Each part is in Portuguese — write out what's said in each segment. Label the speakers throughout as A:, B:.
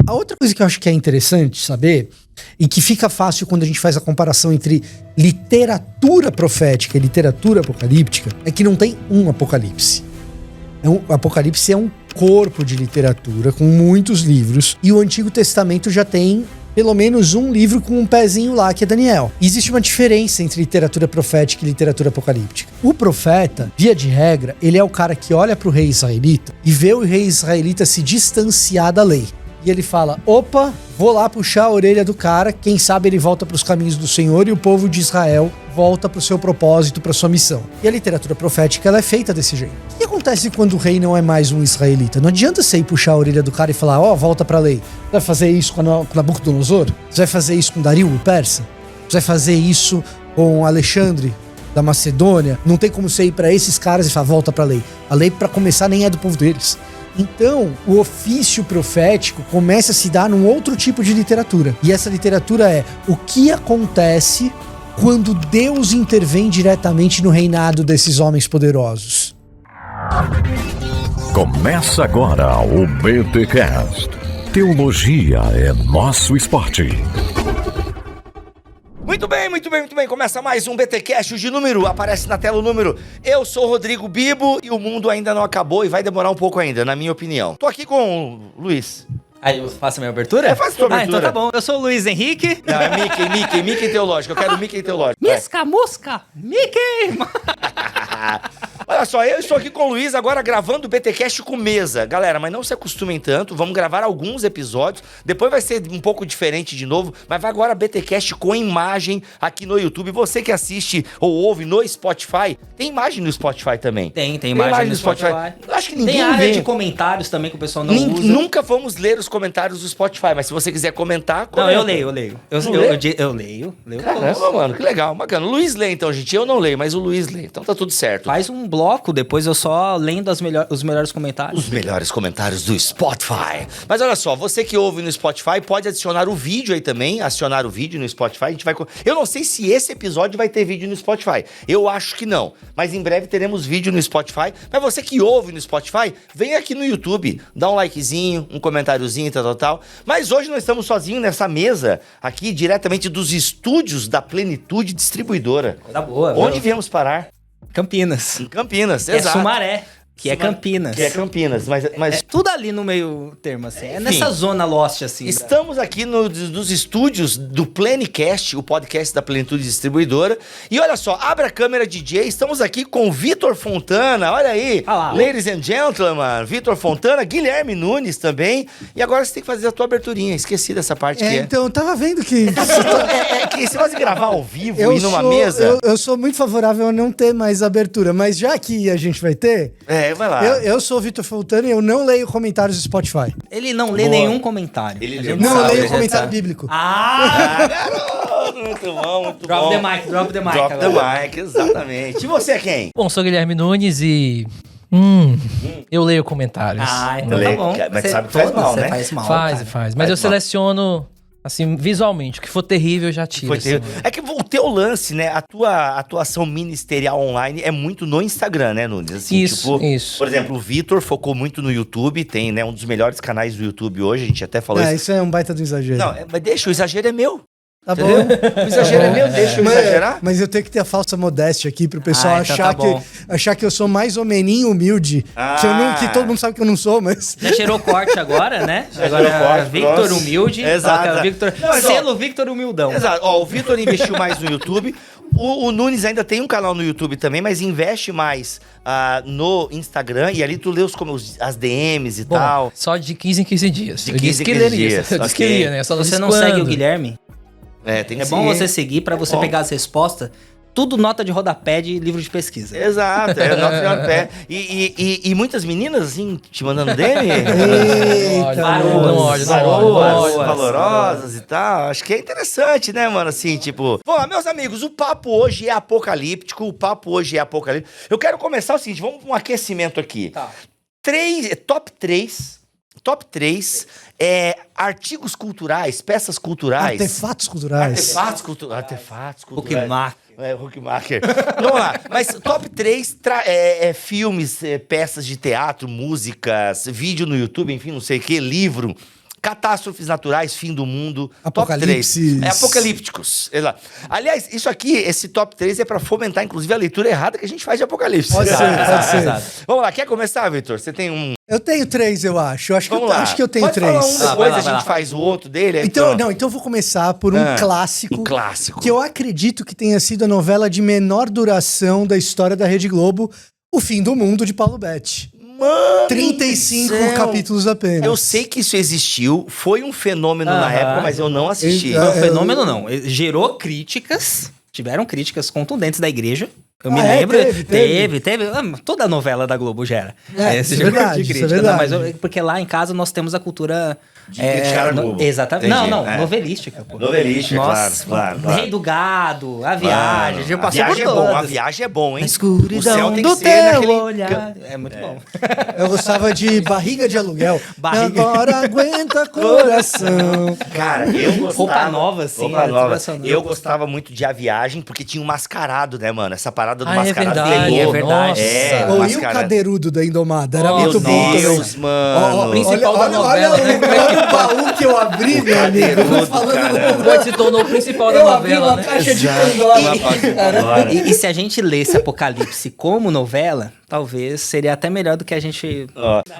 A: A outra coisa que eu acho que é interessante saber, e que fica fácil quando a gente faz a comparação entre literatura profética e literatura apocalíptica, é que não tem um apocalipse. O Apocalipse é um corpo de literatura com muitos livros, e o Antigo Testamento já tem pelo menos um livro com um pezinho lá, que é Daniel. E existe uma diferença entre literatura profética e literatura apocalíptica. O profeta, via de regra, ele é o cara que olha para o rei israelita e vê o rei israelita se distanciar da lei. E ele fala, opa, vou lá puxar a orelha do cara, quem sabe ele volta para os caminhos do Senhor e o povo de Israel volta para o seu propósito, para sua missão. E a literatura profética, ela é feita desse jeito. O que acontece quando o rei não é mais um israelita? Não adianta você ir puxar a orelha do cara e falar, volta para a lei. Você vai fazer isso com Nabucodonosor? Você vai fazer isso com Dario, o persa? Você vai fazer isso com Alexandre, da Macedônia? Não tem como você ir para esses caras e falar, volta para a lei. A lei, para começar, nem é do povo deles. Então, o ofício profético começa a se dar num outro tipo de literatura. E essa literatura é o que acontece quando Deus intervém diretamente no reinado desses homens poderosos.
B: Começa agora o BTcast. Teologia é nosso esporte.
C: Muito bem. Começa mais um BTcast de número. Aparece na tela o número. Eu sou o Rodrigo Bibo e o mundo ainda não acabou e vai demorar um pouco ainda, na minha opinião. Tô aqui com o Luiz.
D: Aí eu faço a minha abertura?
C: Faz a tua abertura.
D: Então tá bom. Eu sou o Luiz Henrique.
C: Não, é Mickey Teológico. Eu quero Mickey Teológico.
D: Musca, Mickey!
C: Olha só, eu estou aqui com o Luiz agora gravando o BTcast com mesa. Galera, mas não se acostumem tanto, vamos gravar alguns episódios, depois vai ser um pouco diferente de novo, mas vai agora BTcast com imagem aqui no YouTube. Você que assiste ou ouve no Spotify, tem imagem no Spotify também?
D: Tem imagem no Spotify.
C: Acho que ninguém
D: tem área
C: vê.
D: de comentários também que o pessoal não usa.
C: Nunca fomos ler os comentários do Spotify, mas se você quiser comentar...
D: Não, eu leio. Eu leio.
C: Caramba, mano, que legal, bacana. O Luiz lê então, gente, eu não leio, mas o Luiz lê, então tá tudo certo.
D: Faz um bloco, depois eu só lendo os melhores comentários.
C: Os melhores comentários do Spotify. Mas olha só, você que ouve no Spotify pode adicionar o vídeo aí também, acionar o vídeo no Spotify. A gente vai... Eu não sei se esse episódio vai ter vídeo no Spotify. Eu acho que não, mas em breve teremos vídeo no Spotify. Mas você que ouve no Spotify, vem aqui no YouTube, dá um likezinho, um comentáriozinho, tal. Mas hoje nós estamos sozinhos nessa mesa aqui, diretamente dos estúdios da Plenitude Distribuidora.
D: Tá boa.
C: Onde viemos parar?
D: Campinas.
C: Em Campinas,
D: É
C: exato.
D: Sumaré. Que é Campinas.
C: Que é Campinas, mas...
D: É tudo ali no meio termo, assim. É nessa zona lost, assim.
C: Estamos aqui nos estúdios do Plenicast, o podcast da Plenitude Distribuidora. E olha só, abre a câmera, DJ. Estamos aqui com o Vitor Fontana. Olha aí.
D: Ah lá.
C: Ladies and gentlemen, Vitor Fontana, Guilherme Nunes também. E agora você tem que fazer a tua aberturinha. Esqueci dessa parte que é.
A: Então, eu tava vendo que...
C: que você pode gravar ao vivo e numa mesa.
A: Eu sou muito favorável a não ter mais abertura, mas já que a gente vai ter...
C: Vai lá.
A: Eu sou o Vitor Fontana e eu não leio comentários do Spotify.
D: Ele não lê nenhum comentário.
A: Não, eu leio comentário bíblico.
C: Garoto, muito bom.
D: Drop the mic.
C: Drop the mic, exatamente. E você é quem?
E: Bom, sou Guilherme Nunes e... eu leio comentários.
D: Então tá bom.
C: Mas sabe que faz mal, né?
D: Faz mal.
E: Faz. Mas eu seleciono, assim, visualmente. O que for terrível, eu já tiro. Assim.
C: É que o teu lance, né? A tua atuação ministerial online é muito no Instagram, né, Nunes? Assim,
E: isso.
C: Por exemplo, o Vitor focou muito no YouTube, tem, né, um dos melhores canais do YouTube hoje, a gente até falou isso.
A: Isso é um baita do exagero.
C: Não, mas deixa, o exagero é meu.
A: Tá bom.
C: O exagero é meu, deixa eu exagerar.
A: Mas eu tenho que ter a falsa modéstia aqui pro pessoal
D: então
A: achar que eu sou mais ou menos humilde. Que todo mundo sabe que eu não sou, mas...
D: Já cheirou corte agora, né?
C: Agora
D: corte, Victor Humilde.
C: Exato.
D: Selo Victor Humildão.
C: Exato. Ó, o Vitor investiu mais no YouTube. O Nunes ainda tem um canal no YouTube também, mas investe mais no Instagram. E ali tu lê as DMs e tal.
E: Só de 15 em 15 dias.
C: De 15 em 15 dias.
E: Eu disse que lia, né? Só
D: você não segue o Guilherme?
C: Tem que
D: É bom você seguir pra você pegar as respostas. Tudo nota de rodapé de livro de pesquisa.
C: Exato, nota de rodapé. E muitas meninas, assim, te mandando DM? Valorosas e tal. Acho que é interessante, né, mano? Assim, tipo... Bom, meus amigos, o papo hoje é apocalíptico. Eu quero começar o seguinte, vamos com um aquecimento aqui.
D: Tá.
C: Top 3 artigos culturais, peças culturais.
A: Artefatos culturais.
C: Artefatos culturais.
D: Huckmacher.
C: Vamos lá. Mas top 3 filmes, peças de teatro, músicas, vídeo no YouTube, enfim, não sei o que, livro. Catástrofes naturais, fim do mundo.
A: Apocalipse.
C: Top 3. Apocalípticos. Aliás, isso aqui, esse top 3 é pra fomentar, inclusive, a leitura errada que a gente faz de Apocalipse.
A: Pode ser, pode ser.
D: Exato.
C: Vamos lá, quer começar, Vitor? Você tem um...
A: Eu tenho 3, eu acho. Eu acho,
C: Vamos lá.
A: acho que eu tenho
C: Pode
A: 3.
C: falar um,
D: vai
C: depois
D: lá,
C: a
D: vai
C: gente
D: lá.
C: faz o outro dele. Aí
A: Então,
C: pronto.
A: então eu vou começar por um clássico.
C: Um clássico.
A: Que eu acredito que tenha sido a novela de menor duração da história da Rede Globo, O Fim do Mundo, de Paulo Betti.
C: Mano
A: 35
C: do céu.
A: capítulos apenas.
C: Eu sei que isso existiu, foi um fenômeno na
D: Aham.
C: época, mas eu não assisti.
A: Eu-
D: Não, fenômeno não. Gerou críticas, tiveram críticas contundentes da igreja. Eu me lembro. Teve. Toda a novela da Globo gera.
A: Isso é
D: gerou
A: verdade,
D: de
A: isso é
D: crítica,
A: verdade.
D: Mas porque lá em casa nós temos a cultura...
C: criticar a Globo.
D: Exatamente.
C: Entendi,
D: Não,
C: é.
D: novelística. Pô.
C: Novelística, claro.
D: Rei do Gado, A Viagem, já
C: A
D: passou por
C: viagem é bom, a
D: todas.
C: viagem é bom, hein?
D: A escuridão
C: o céu tem que
D: do
C: ser
D: teu
C: naquele...
D: olhar. É muito bom.
A: Eu gostava de Barriga de Aluguel.
D: Barriga.
A: Agora aguenta coração.
C: Cara, eu gostava...
D: Roupa nova, assim,
C: Roupa
D: era
C: nova.
D: sensacional.
C: Eu gostava muito de A Viagem, porque tinha um mascarado, né, mano? Essa parada do
E: Ah, é
C: mascarado
E: verdade,
C: pegou.
D: é verdade.
E: Nossa.
C: É,
A: Ou e o
C: mascarado.
A: Cadeirudo da Indomada? Era
E: Oh,
A: muito
C: Meu
A: bom
C: Deus,
A: também.
C: mano.
E: Principal da novela, né?
A: Olha o baú que eu abri, meu amigo.
C: Cadeirudo,
A: Falando
C: cara.
E: Pode se tornou o principal da
A: eu abri
E: novela,
A: uma
E: né?
A: caixa de
C: Exato.
A: Pandora.
D: E se a gente lesse Apocalipse como novela, talvez seria até melhor do que a gente...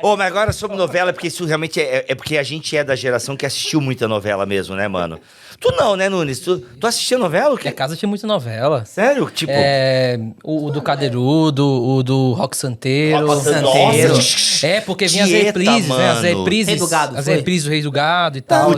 C: Ô, mas agora sobre novela, porque isso realmente é porque a gente é da geração que assistiu muita novela mesmo, né, mano? Tu não, né, Nunes? Tu assistia novela? O
E: E
C: quê?
E: a casa tinha muita novela.
C: Sério? Tipo...
E: O do Cadeirudo, o do Rock Santeiro.
C: Rock
D: Santeiro.
C: Nossa,
E: É, porque vinha as
C: Tieta,
E: reprises, né? As
C: mano.
E: reprises.
D: Rei do Gado,
E: As
D: foi?
E: reprises do Rei do Gado e tal.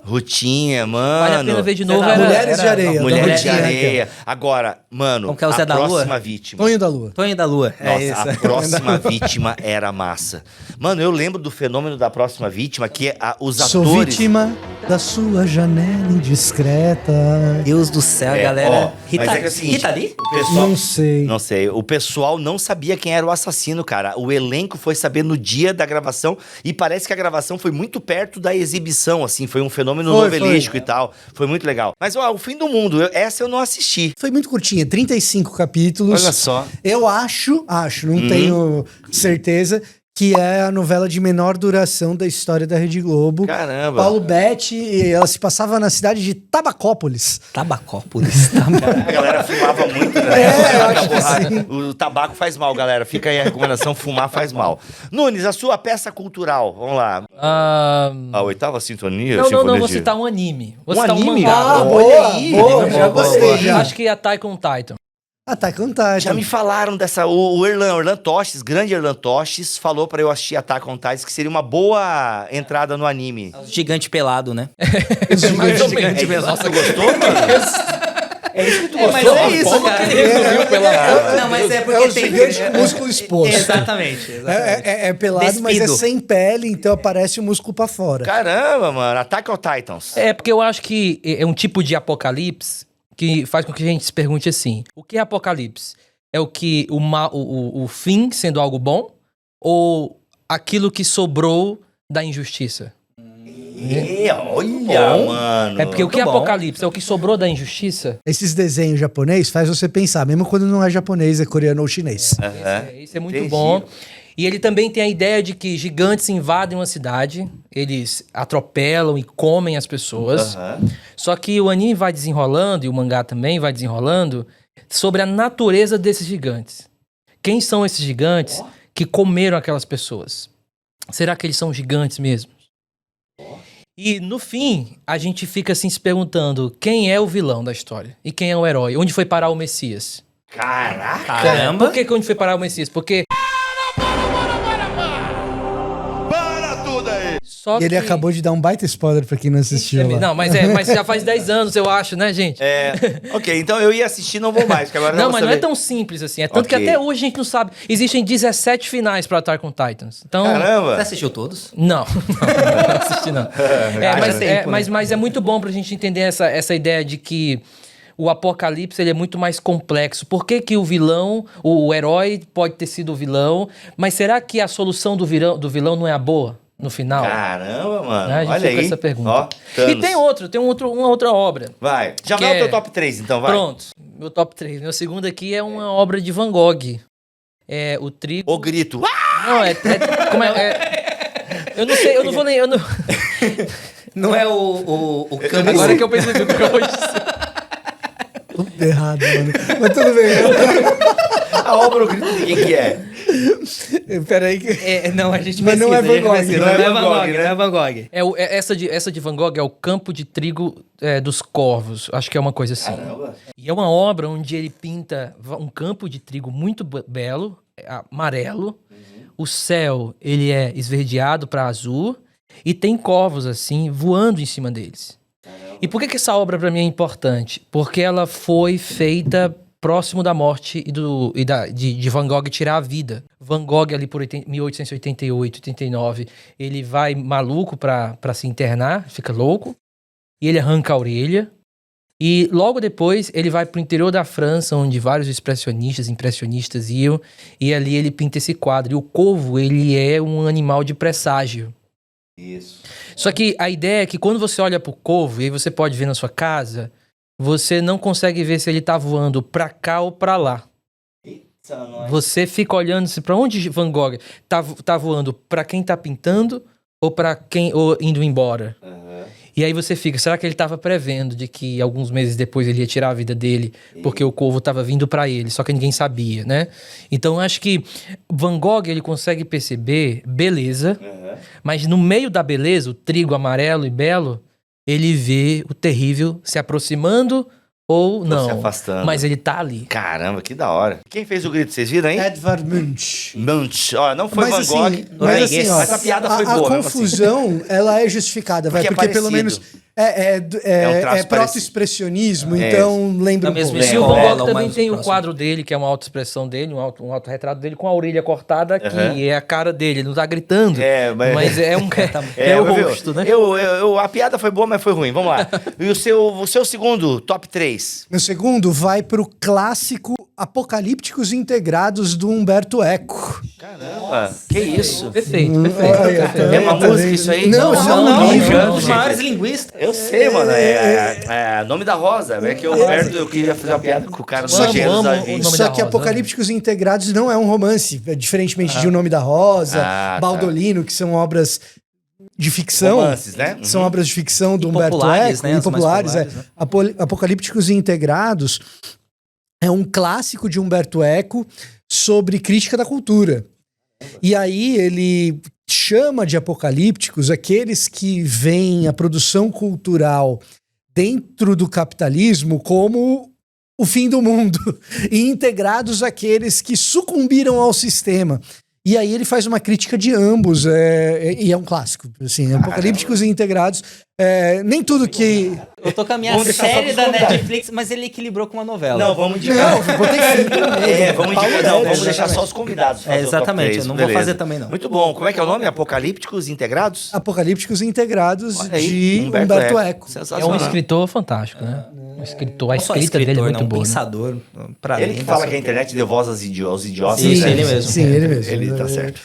C: Rutinha, mano.
E: Vale a pena ver de novo.
D: Zé da
A: Mulheres de Areia.
C: Mulheres de
A: da Rutinha.
C: Areia. Agora, mano,
D: Como que é o
C: a
D: Zé da Lua?
C: próxima vítima.
A: Tonho da Lua.
D: Tonho da Lua.
C: Nossa,
D: É isso.
C: a próxima vítima era massa. Mano, eu lembro do fenômeno da próxima vítima, que os
A: Sou
C: atores...
A: vítima da sua janela indiscreta.
D: Deus do céu,
C: É,
D: galera.
C: ó,
D: Rita,
C: mas é que é o seguinte,
D: Rita Lee?
C: O pessoal...
A: Não sei.
C: Não sei. O pessoal não sabia quem era o assassino, cara. O elenco foi saber no dia da gravação e parece que a gravação foi muito perto da exibição, assim. Foi um fenômeno novelístico e tal. Foi muito legal. Mas, ó, O Fim do Mundo, essa eu não assisti.
A: Foi muito curtinha, 35 capítulos.
C: Olha só.
A: Eu acho, não tenho certeza, que é a novela de menor duração da história da Rede Globo.
C: Caramba.
A: Paulo Betti, ela se passava na cidade de Tabacópolis.
D: Tabacópolis.
C: A galera fumava muito, né?
A: É, eu acho que sim.
C: O tabaco faz mal, galera. Fica aí a recomendação, fumar faz mal. Nunes, a sua peça cultural. Vamos lá.
E: Ah,
C: A oitava sintonia?
E: não,
C: Sinfonia
E: vou
C: de-
E: citar um anime. Vou
C: Um
E: citar
C: anime?
E: um mangá.
A: Ah,
C: Olha
A: boa,
C: aí.
A: boa, já
D: Boa,
A: gostei.
D: boa.
A: Já.
E: Acho que é Attack on Titan.
A: Attack on Titan.
C: Já me falaram dessa. O Erlan Tostes, grande Erlan Tostes, falou pra eu assistir Attack on Titan, que seria uma boa entrada no anime.
D: Gigante pelado, né?
E: Mais ou
C: É,
E: menos.
C: nossa, tu gostou, mano? É isso que tu gostou?
D: Mas é isso, cara. Não, mas é porque
A: o gigante com músculo exposto.
D: Exatamente.
A: É pelado, mas é
D: Despido.
A: sem pele, então aparece o músculo pra fora.
C: Caramba, mano. Attack on Titans.
E: É, porque eu acho que é um tipo de apocalipse que faz com que a gente se pergunte assim: o que é apocalipse? É o que o fim sendo algo bom ou aquilo que sobrou da injustiça?
C: Olha, mano.
E: É porque o que é
D: Muito bom.
E: apocalipse? É o que sobrou da injustiça?
A: Esses desenhos japonês faz você pensar, mesmo quando não é japonês, é coreano ou chinês.
E: Isso é muito
C: Entendi.
E: bom. E ele também tem a ideia de que gigantes invadem uma cidade, eles atropelam e comem as pessoas.
C: Aham.
E: Só que o anime vai desenrolando, e o mangá também vai desenrolando, sobre a natureza desses gigantes. Quem são esses gigantes que comeram aquelas pessoas? Será que eles são gigantes mesmo? E no fim, a gente fica assim se perguntando quem é o vilão da história e quem é o herói. Onde foi parar o Messias?
C: Caraca.
D: Caramba.
E: Por que onde foi parar o Messias? Porque... Só
A: E ele
E: que-
A: acabou de dar um baita spoiler pra quem não assistiu lá.
E: Não, mas já faz 10 anos, eu acho, né, gente?
C: Ok, então eu ia assistir, não vou mais, porque agora
E: Não,
C: vou
E: mas não é
C: saber.
E: tão simples assim. É tanto
C: Ok.
E: que até hoje a gente não sabe. Existem 17 finais pra Attack on Titans. Então...
D: Você
C: Caramba.
D: assistiu todos?
E: Não, não assisti não.
D: Haja tempo, né?
E: Mas é muito bom pra gente entender essa ideia de que o apocalipse ele é muito mais complexo. Por que que o vilão, o herói pode ter sido o vilão, mas será que a solução do vilão não é a boa no final?
C: Caramba, mano.
E: Né? A gente
C: Olha
E: fica com
C: aí.
E: essa pergunta.
C: Ó,
E: E
C: Thanos.
E: tem uma outra obra.
C: Vai. Já
E: Que
C: vai o
E: é-
C: teu top 3, então, vai.
E: Pronto, meu top 3. Meu segundo aqui é uma obra de Van Gogh. É o trigo...
C: O grito.
E: Não, como Eu não sei, eu não vou nem... Eu não...
D: Não é o campo.
E: Agora que eu percebi o que eu vou dizer.
A: Tudo errado, mano. Mas tudo bem.
C: A obra O Grito de quem que é?
A: Peraí que...
D: Não, a gente
A: Mas não é Van Gogh,
D: Não é Van Gogh, não é Van Gogh.
E: Essa de Van Gogh é o Campo de Trigo dos Corvos. Acho que é uma coisa assim. Caramba. E é uma obra onde ele pinta um campo de trigo muito belo, amarelo. O céu, ele é esverdeado para azul. E tem corvos, assim, voando em cima deles. Caramba. E por que essa obra para mim é importante? Porque ela foi feita próximo da morte de Van Gogh tirar a vida. Van Gogh, ali por 1888, 89, ele vai maluco para se internar, fica louco, e ele arranca a orelha. E logo depois ele vai pro interior da França, onde vários impressionistas iam, e ali ele pinta esse quadro. E o corvo, ele é um animal de presságio.
C: Isso.
E: Só que a ideia é que quando você olha pro corvo, e aí você pode ver na sua casa, você não consegue ver se ele tá voando pra cá ou pra lá.
C: Eita, nós.
E: Você fica olhando pra onde Van Gogh tá voando, pra quem tá pintando ou pra quem ou indo embora. E aí você fica, será que ele tava prevendo de que alguns meses depois ele ia tirar a vida dele porque o corvo tava vindo pra ele, só que ninguém sabia, né? Então acho que Van Gogh, ele consegue perceber beleza, mas no meio da beleza, o trigo amarelo e belo, ele vê o terrível se aproximando ou não.
C: Se afastando.
E: Mas ele tá ali.
C: Caramba, que da hora. Quem fez o grito, vocês viram, hein?
A: Edvard Munch.
C: Munch. Ó, não foi
A: Mas
C: Van Gogh.
A: assim, mas assim, ó,
C: mas a piada foi boa.
A: A confusão, ela é justificada, vai,
C: Porque
A: porque
C: é
A: pelo menos
C: um traço
A: é proto-expressionismo,
C: É
A: então lembra um
D: mesmo
A: pouco.
E: E o Van Gogh
D: Não,
E: também
D: mas
E: tem o
D: próximo.
E: quadro dele, que é uma autoexpressão dele, um autorretrato dele com a orelha cortada aqui. É a cara dele, ele não tá gritando. Mas é um é o
C: viu?
E: rosto, né?
C: A piada foi boa, mas foi ruim. Vamos lá. E o seu segundo, top 3?
A: Meu segundo vai pro clássico Apocalípticos Integrados do Humberto Eco.
C: Caramba, que isso?
E: Perfeito.
C: É uma música isso aí?
A: Não, isso é um
D: Não,
A: livro.
D: um dos maiores linguistas.
C: Eu sei, mano. É Nome da Rosa. É que eu queria fazer uma piada com o cara do
E: Amo,
C: Engenheiros
E: amo
C: da
E: o
C: Vinci.
E: nome
A: Só
E: da
A: que
E: Rosa.
A: Apocalípticos Integrados não é um romance, diferentemente de O Nome da Rosa,
C: Ah,
A: Baldolino, que são obras de ficção.
C: Romances, né?
A: São obras de ficção do Humberto
D: populares,
A: Eco,
D: né?
A: e
D: As mais
A: populares.
D: populares, né?
A: Apocalípticos Integrados é um clássico de Humberto Eco sobre crítica da cultura. E aí ele chama de apocalípticos aqueles que veem a produção cultural dentro do capitalismo como o fim do mundo e integrados aqueles que sucumbiram ao sistema. E aí ele faz uma crítica de ambos, e é um clássico, assim, Apocalípticos e Integrados. Nem tudo que...
D: Eu tô com a minha
C: Vamos deixar só
D: série
C: pros
D: da
C: convidados.
D: Netflix, mas ele equilibrou com uma novela.
C: Não, vamos indicar.
A: Não, botei filme também.
C: Vamos deixar só os convidados. fazer o top
D: Exatamente,
C: 3,
D: eu não vou
C: beleza.
D: fazer também, não.
C: Muito bom. Como é que é o nome? Apocalípticos Integrados?
A: Apocalípticos e Integrados
C: Olha aí,
A: de Humberto Eco.
E: É um
C: Sensacional.
E: escritor fantástico, né? Um escritor, a
D: Não só
E: escrita dele é
D: escritor,
E: muito
D: né? Um
E: boa. Né?
D: pensador. Pra
C: Ele
D: mim,
C: que fala
D: tá
C: que a internet deu voz aos idiotas.
D: Sim,
C: né?
D: ele mesmo.
A: Sim, ele mesmo.
C: Ele tá certo.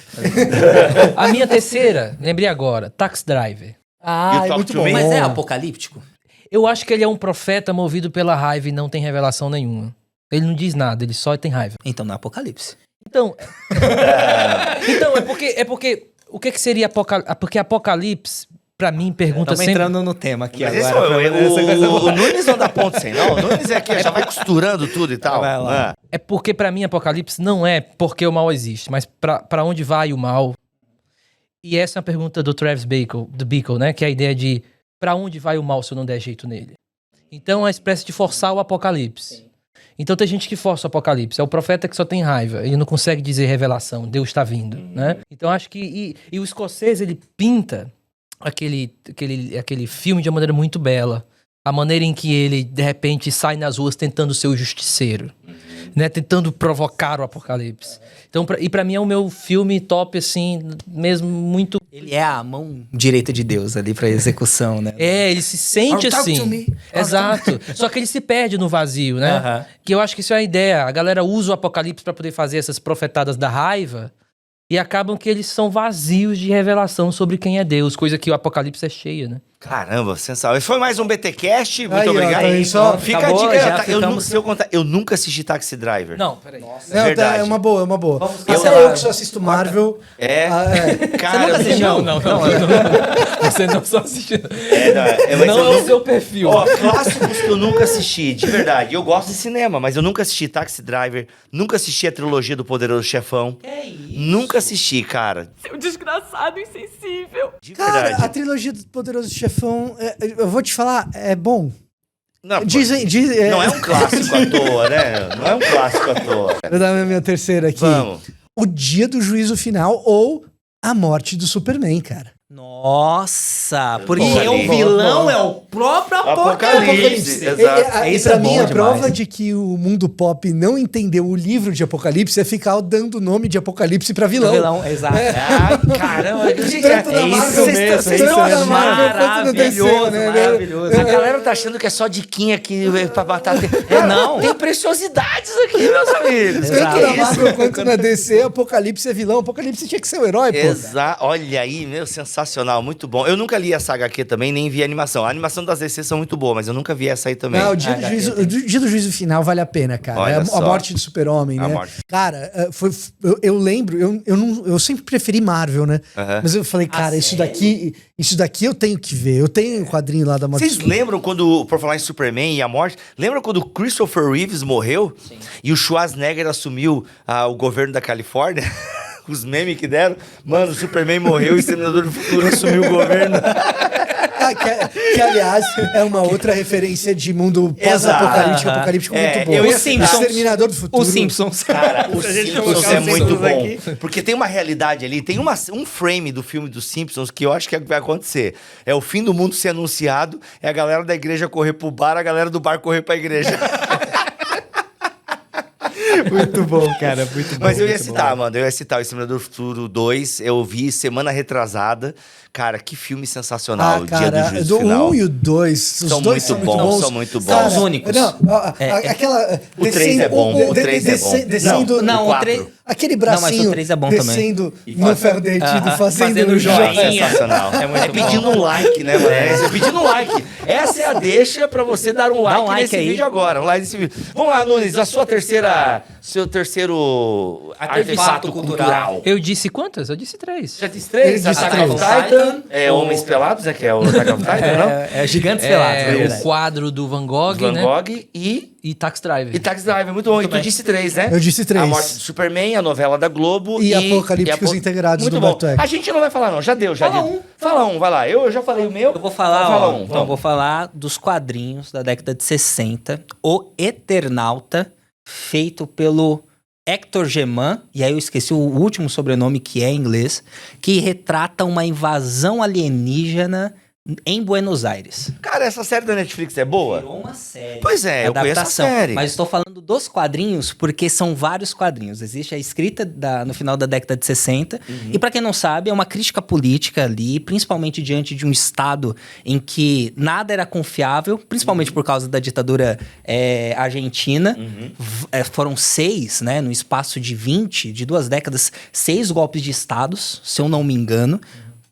E: A minha terceira, lembrei agora, Taxi Driver.
A: Ah,
C: You
A: é
C: Talk
A: muito
C: to
A: bom.
C: Me?
D: Mas é apocalíptico?
E: Eu acho que ele é um profeta movido pela raiva e não tem revelação nenhuma. Ele não diz nada, ele só tem raiva.
D: Então não é apocalipse.
E: Então, é porque o que seria apocalipse? Porque apocalipse, pra mim, pergunta
D: Estamos
E: sempre...
D: entrando no tema aqui
C: Mas
D: agora.
C: o Nunes não dá ponto sem, não. O Nunes é aqui, já vai costurando tudo e tal.
D: Vai lá.
C: Ah.
E: É porque pra mim apocalipse não é porque o mal existe, mas pra onde vai o mal. E essa é a pergunta do Travis Bickle, né? Que é a ideia de pra onde vai o mal se eu não der jeito nele. Então é uma espécie de forçar o apocalipse. Então tem gente que força o apocalipse. É o profeta que só tem raiva. Ele não consegue dizer revelação. Deus está vindo, né? Então acho que... E o escocês, ele pinta aquele filme de uma maneira muito bela. A maneira em que ele, de repente, sai nas ruas tentando ser o justiceiro. Né? Tentando provocar o apocalipse. Então, pra mim é o meu filme top, assim, mesmo muito...
D: Ele é a mão direita de Deus ali pra execução, né?
E: Ele se sente
D: Talk to
E: assim.
D: me.
E: Exato. Só que ele se perde no vazio, né?
D: Aham.
E: Que eu acho que isso é a ideia. A galera usa o apocalipse pra poder fazer essas profetadas da raiva e acabam que eles são vazios de revelação sobre quem é Deus, coisa que o apocalipse é cheio, né?
C: Caramba, sensacional. Esse foi mais um BTcast. Muito
A: Aí, ó,
C: obrigado.
A: tá aí, só-
C: Fica
D: Acabou,
C: a dica.
D: já
C: Eu,
D: ficamos-
C: se eu contar, eu nunca assisti Taxi Driver.
E: Não, peraí.
A: Não,
C: verdade.
A: é uma boa, é uma boa.
D: Vamos
A: Até
D: cancelar.
A: eu que só assisto Marvel.
C: É. Cara,
D: nunca assistiu?
E: Não. Você não só assistiu.
C: mas
E: Não
C: eu
E: é o
C: nunca-
E: seu perfil.
C: Ó, clássicos que eu nunca assisti, de verdade. Eu gosto de cinema, mas eu nunca assisti Taxi Driver, nunca assisti a trilogia do Poderoso Chefão.
D: Que isso?
C: Nunca assisti, cara.
F: Seu desgraçado insensível.
C: De
A: Cara,
C: verdade.
A: a trilogia do Poderoso Chefão, eu vou te falar, é bom.
C: Não, pô,
A: Dizem,
C: não é um clássico à toa, né? Não é um clássico à toa.
A: Vou dar a minha terceira aqui.
C: Vamos.
A: O Dia do Juízo Final ou A Morte do Superman, cara.
D: Nossa, porque
C: Apocalipse.
D: o vilão é o próprio
C: Apocalipse.
D: Apocalipse.
C: Exato.
A: E
D: Isso
A: pra
D: é
A: mim,
D: bom
A: a
D: demais.
A: prova de que o mundo pop não entendeu o livro de Apocalipse é ficar dando o nome de Apocalipse pra vilão.
D: O vilão, exato.
C: Ai, caramba. Gente,
A: Tanto na
D: é
A: Marvel,
D: isso
A: vocês
D: mesmo,
A: estão-
D: é
A: tanto
D: isso
A: na
D: mesmo.
A: Marvel quanto no DC,
D: Maravilhoso,
A: né?
D: maravilhoso.
C: A galera tá achando que é só diquinha aqui pra matar.
D: Não.
C: Tem preciosidades aqui, meus amigos.
A: Tanto
D: Exato.
A: na Marvel quanto na DC, Apocalipse é vilão. Apocalipse tinha que ser o herói, pô.
C: Exato. Olha aí, meu, sensacional, muito bom. Eu nunca li essa HQ também, nem vi a animação. A animação das DC são muito boa, mas eu nunca vi essa aí também.
A: Não, o dia, o Dia do Juízo Final vale a pena, cara.
C: Olha
A: É a
C: só.
A: morte do Super-Homem,
C: A
A: né?
C: morte.
A: Cara, eu lembro, eu sempre preferi Marvel, né?
C: Aham.
A: Mas eu falei, cara, isso daqui eu tenho que ver. Eu tenho o quadrinho lá da morte
C: Vocês lembram quando, por falar em Superman e a morte, lembram quando o Christopher Reeves morreu? Sim. E o Schwarzenegger assumiu o governo da Califórnia? Os memes que deram. Mano, o Superman morreu e o Exterminador do Futuro assumiu o governo.
A: que, aliás, é uma outra referência de mundo pós-apocalíptico,
D: Aham.
A: apocalíptico
C: É,
A: muito boa.
C: eu ia
D: Os Simpsons.
A: Exterminador do Futuro.
D: Os Simpsons.
C: Cara, o Simpsons é muito
D: Simpsons
C: bom.
D: aqui.
C: Porque tem uma realidade ali, tem um frame do filme dos Simpsons que eu acho que vai acontecer. É o fim do mundo ser anunciado, é a galera da igreja correr pro bar, a galera do bar correr pra igreja.
D: Muito bom, cara, muito bom.
C: Mas eu ia
D: muito
C: citar,
D: bom.
C: mano, eu ia citar o Exterminador do Futuro 2, eu vi semana retrasada. Cara, que filme sensacional, o Dia do Juízo Final.
A: 1 e o 2, os
C: São
A: dois
C: muito
A: são muito
C: bons,
A: bons.
C: são muito bons.
A: Cara,
D: São os únicos.
A: Não, aquela...
C: O 3 é bom, o 3 é bom.
A: Descendo,
D: Não, o
C: quatro.
D: 3...
A: aquele
D: Não, mas
A: bracinho
D: o 3 é bom também.
A: descendo no ferro derretido, fazendo
D: joinha.
C: Sensacional.
D: É muito
C: É pedindo um like, né, mano? É pedindo um like. Essa é a deixa pra você dar um like,
D: like
C: nesse
D: aí.
C: vídeo agora. Um like nesse vídeo. Vamos lá, Nunes, seu terceiro artefato cultural.
E: Eu disse quantas? Eu disse 3.
C: Já disse 3?
A: Ele disse
C: Attack
A: três.
C: on Titan. É Homens Pelados, é que é o Attack on Titan, não?
D: É Gigantes Pelados, é
E: É, o
D: verdade.
E: quadro do Van Gogh,
C: Van
E: né?
C: Gogh e
E: Taxi Driver.
C: Taxi Driver. Muito bom. E tu disse 3, né?
A: Eu disse 3.
C: A Morte do Superman, a novela da Globo
A: E Apocalípticos Integrados
C: Muito
A: do
C: bom.
A: Humberto Eco.
C: A gente não vai falar, não. Já deu, já
D: Fala
C: deu.
D: um.
C: Fala um, vai lá. Eu já falei o meu.
D: Eu vou falar,
C: Fala
D: ó,
C: um,
D: então,
C: vamos.
D: vou falar dos quadrinhos da década de 60, O Eternauta, feito pelo Hector Germain, e aí eu esqueci o último sobrenome que é em inglês, que retrata uma invasão alienígena em Buenos Aires.
C: Cara, essa série da Netflix é boa?
D: Virou uma série.
C: Pois é, eu conheço a série.
D: Mas estou falando dos quadrinhos porque são vários quadrinhos. Existe a escrita no final da década de 60. E para quem não sabe, é uma crítica política ali, principalmente diante de um estado em que nada era confiável, principalmente por causa da ditadura argentina. Foram 6, né, no espaço de 2 décadas, 6 golpes de estados, se eu não me engano.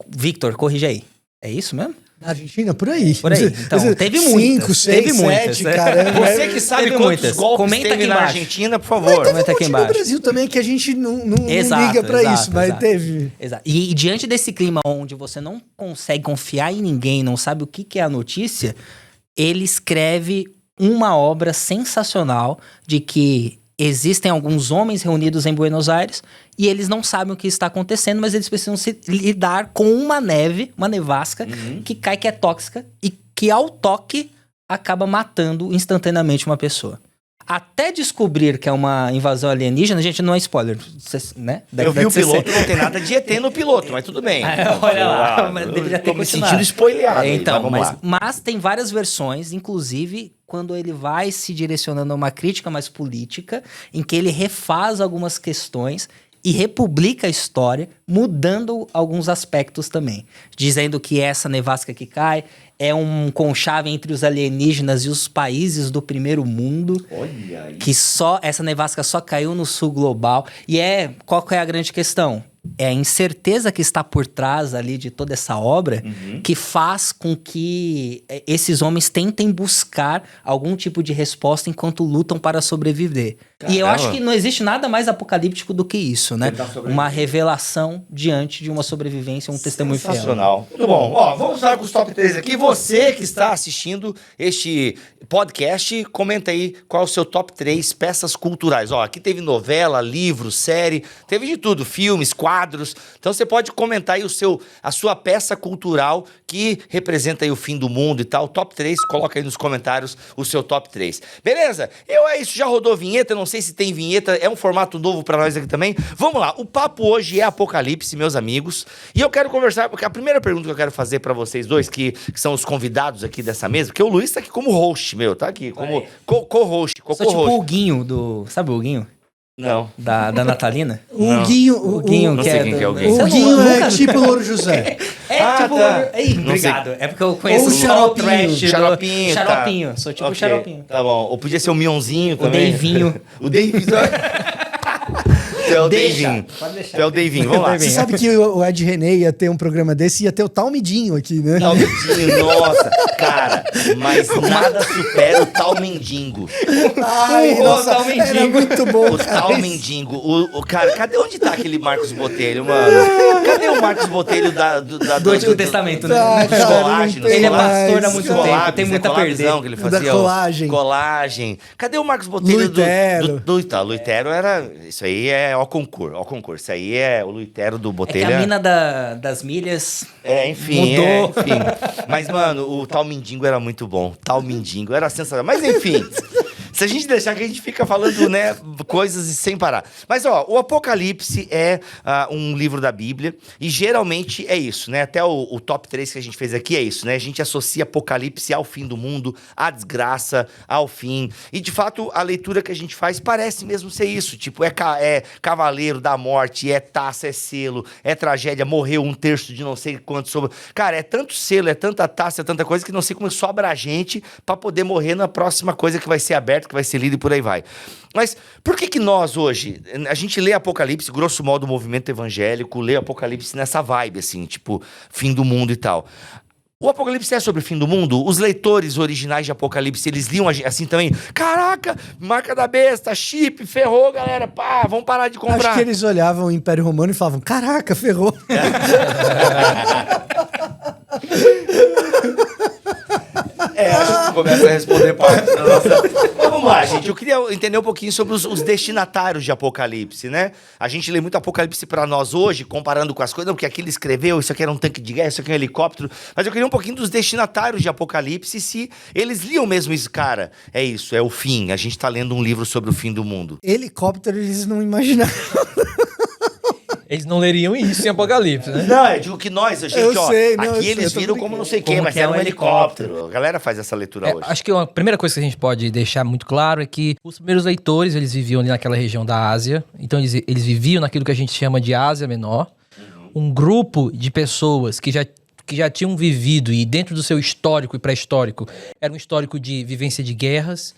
D: Victor, corrija aí. É isso mesmo?
A: Na Argentina, por aí.
D: Por aí. Então, teve muitas.
A: 5, 6, 7, caramba.
C: Você que sabe
D: Teve
C: quantos
D: muitas.
C: golpes
D: Comenta
C: teve
D: aqui
C: na
D: embaixo.
C: Argentina, por favor.
A: Teve
D: Comenta
A: um
D: aqui
A: monte no
D: embaixo.
A: Brasil também que a gente não
D: Exato,
A: liga pra
D: exato,
A: isso, mas
D: exato.
A: teve.
D: Exato. E diante desse clima onde você não consegue confiar em ninguém, não sabe o que é a notícia, ele escreve uma obra sensacional de que existem alguns homens reunidos em Buenos Aires e eles não sabem o que está acontecendo, mas eles precisam lidar com uma nevasca que cai, que é tóxica e que ao toque acaba matando instantaneamente uma pessoa. Até descobrir que é uma invasão alienígena, gente, não é spoiler, né?
C: Eu vi o piloto, não tem nada de ET no piloto, mas tudo bem.
D: Olha lá, mas deveria ter
C: Tô me
D: continuado.
C: sentindo spoileado. aí,
D: Então,
C: vamos lá.
D: mas tem várias versões, inclusive quando ele vai se direcionando a uma crítica mais política, em que ele refaz algumas questões e republica a história, mudando alguns aspectos também. Dizendo que essa nevasca que cai é um conchave entre os alienígenas e os países do primeiro mundo.
C: Olha aí.
D: Que essa nevasca só caiu no sul global. E qual que é a grande questão? é a incerteza que está por trás ali de toda essa obra que faz com que esses homens tentem buscar algum tipo de resposta enquanto lutam para sobreviver.
C: Caramba.
D: E eu acho que não existe nada mais apocalíptico do que isso, né? Uma revelação diante de uma sobrevivência, um testemunho fiel.
C: Sensacional. Muito bom. Ó, vamos lá com os top 3 aqui. Você que está assistindo este podcast, comenta aí qual é o seu top 3 peças culturais. Ó, aqui teve novela, livro, série, teve de tudo, filmes, quadros. Então você pode comentar aí a sua peça cultural que representa aí o fim do mundo e tal. Top 3, coloca aí nos comentários o seu top 3. Beleza? É isso, já rodou vinheta, não sei se tem vinheta, é um formato novo pra nós aqui também. Vamos lá, o papo hoje é Apocalipse, meus amigos. E eu quero conversar, porque a primeira pergunta que eu quero fazer pra vocês dois, que são os convidados aqui dessa mesa, porque o Luiz tá aqui como host, meu, tá aqui como co-host.
D: Sou tipo o Huguinho do... Sabe o Huguinho?
C: Não.
D: Da Natalina?
A: O Guinho,
C: Não sei quem que é o Guinho.
A: O Guinho é tipo Louro José.
D: Tipo...
C: tá.
D: Ei,
C: Não
D: obrigado. É porque eu conheço
A: Ou
D: só o
A: Xaropinho.
D: trash do...
C: Xaropinho, tá.
D: Xaropinho. Sou tipo o
C: Ok,
D: Xaropinho.
C: Tá bom. Ou podia ser o Mionzinho também.
D: Davinho.
C: O Davinho. Tu é o Davinho.
D: Pode deixar.
C: Tu é o Davinho. Vamos lá.
A: Você sabe que o Ed René ia ter um programa desse e ia ter o Talmidinho aqui, né?
C: Talmendinho, nossa, cara, mas nada supera o Talmendingo.
A: Ai,
D: O
A: nossa,
D: Talmidinho.
A: era muito bom.
C: O Talmendingo. O cara, cadê onde tá aquele Marcos Botelho, mano? Cadê o Marcos Botelho
D: Do Antigo Testamento, né?
A: Ah,
C: Dos
A: cara,
C: colágenos,
A: não tem
D: Ele é
A: mais,
D: pastor há muito
A: cara.
D: tempo, tem muito a perder.
C: Que ele
A: Da
C: fazia,
A: colagem.
C: Colagem. Cadê o Marcos Botelho
A: Luitero.
C: Luitero era... Isso aí é ó concurso. Isso aí é o Luitero do
D: É que
C: Botelho.
D: a mina das milhas
C: Enfim,
D: mudou.
C: enfim. Mas, mano, o Talmendingo era muito bom. Talmendingo era sensacional. Mas, enfim... Se a gente deixar que a gente fica falando, né, coisas sem parar. Mas, ó, o Apocalipse é um livro da Bíblia e geralmente é isso, né? Até o top 3 que a gente fez aqui é isso, né? A gente associa Apocalipse ao fim do mundo, à desgraça, ao fim. E, de fato, a leitura que a gente faz parece mesmo ser isso. Tipo, é cavaleiro da morte, é taça, é selo, é tragédia, morreu 1/3 de não sei quanto sobre... Cara, é tanto selo, é tanta taça, é tanta coisa que não sei como sobra a gente pra poder morrer na próxima coisa que vai ser aberta, que vai ser lido e por aí vai. Mas por que nós hoje, a gente lê Apocalipse, grosso modo o movimento evangélico, lê Apocalipse nessa vibe, assim, tipo, fim do mundo e tal. O Apocalipse é sobre o fim do mundo? Os leitores originais de Apocalipse, eles liam assim também? Caraca, marca da besta, chip, ferrou, galera, pá, vamos parar de comprar.
A: Acho que eles olhavam o Império Romano e falavam, caraca, ferrou.
C: Acho que começa a responder parte da nossa... Mas vamos lá, gente. Eu queria entender um pouquinho sobre os destinatários de Apocalipse, né? A gente lê muito Apocalipse pra nós hoje, comparando com as coisas, não, porque aqui ele escreveu, isso aqui era um tanque de guerra, isso aqui é um helicóptero. Mas eu queria um pouquinho dos destinatários de Apocalipse, se eles liam mesmo isso. Cara, é isso, é o fim. A gente tá lendo um livro sobre o fim do mundo.
A: Helicóptero eles não imaginavam.
E: Eles não leriam isso em Apocalipse, né?
C: Não, eu digo que nós, gente,
A: Eu
C: ó,
A: sei, não,
C: aqui
A: eu
C: eles
A: tô
C: viram
A: brincando.
C: como não sei o quê,
D: Como
C: mas
D: que é
C: era um
D: um
C: helicóptero. A galera faz essa leitura hoje.
E: Acho que a primeira coisa que a gente pode deixar muito claro é que os primeiros leitores, eles viviam ali naquela região da Ásia. Então, eles viviam naquilo que a gente chama de Ásia Menor. Um grupo de pessoas que já tinham vivido, e dentro do seu histórico e pré-histórico, era um histórico de vivência de guerras,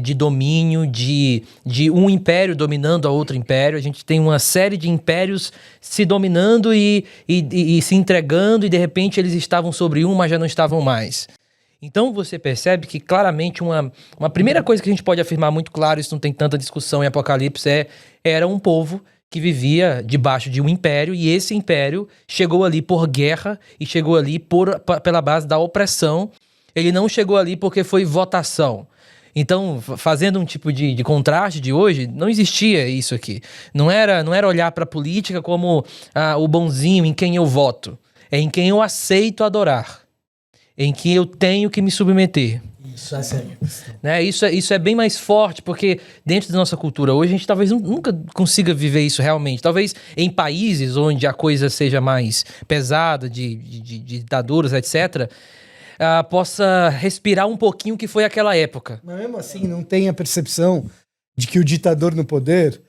E: de domínio, de um império dominando a outro império. A gente tem uma série de impérios se dominando e se entregando, e de repente eles estavam sobre um, mas já não estavam mais. Então você percebe que claramente uma primeira coisa que a gente pode afirmar muito claro, isso não tem tanta discussão em Apocalipse, era um povo que vivia debaixo de um império, e esse império chegou ali por guerra e chegou ali pela base da opressão. Ele não chegou ali porque foi votação. Então, fazendo um tipo de contraste de hoje, não existia isso aqui. Não era olhar para a política como o bonzinho em quem eu voto. É em quem eu aceito adorar. Em quem eu tenho que me submeter.
A: Isso é sério.
E: Né? Isso é bem mais forte, porque dentro da nossa cultura hoje, a gente talvez nunca consiga viver isso realmente. Talvez em países onde a coisa seja mais pesada, de ditaduras, etc., possa respirar um pouquinho o que foi aquela época.
A: Mas mesmo assim, não tem a percepção de que o ditador no poder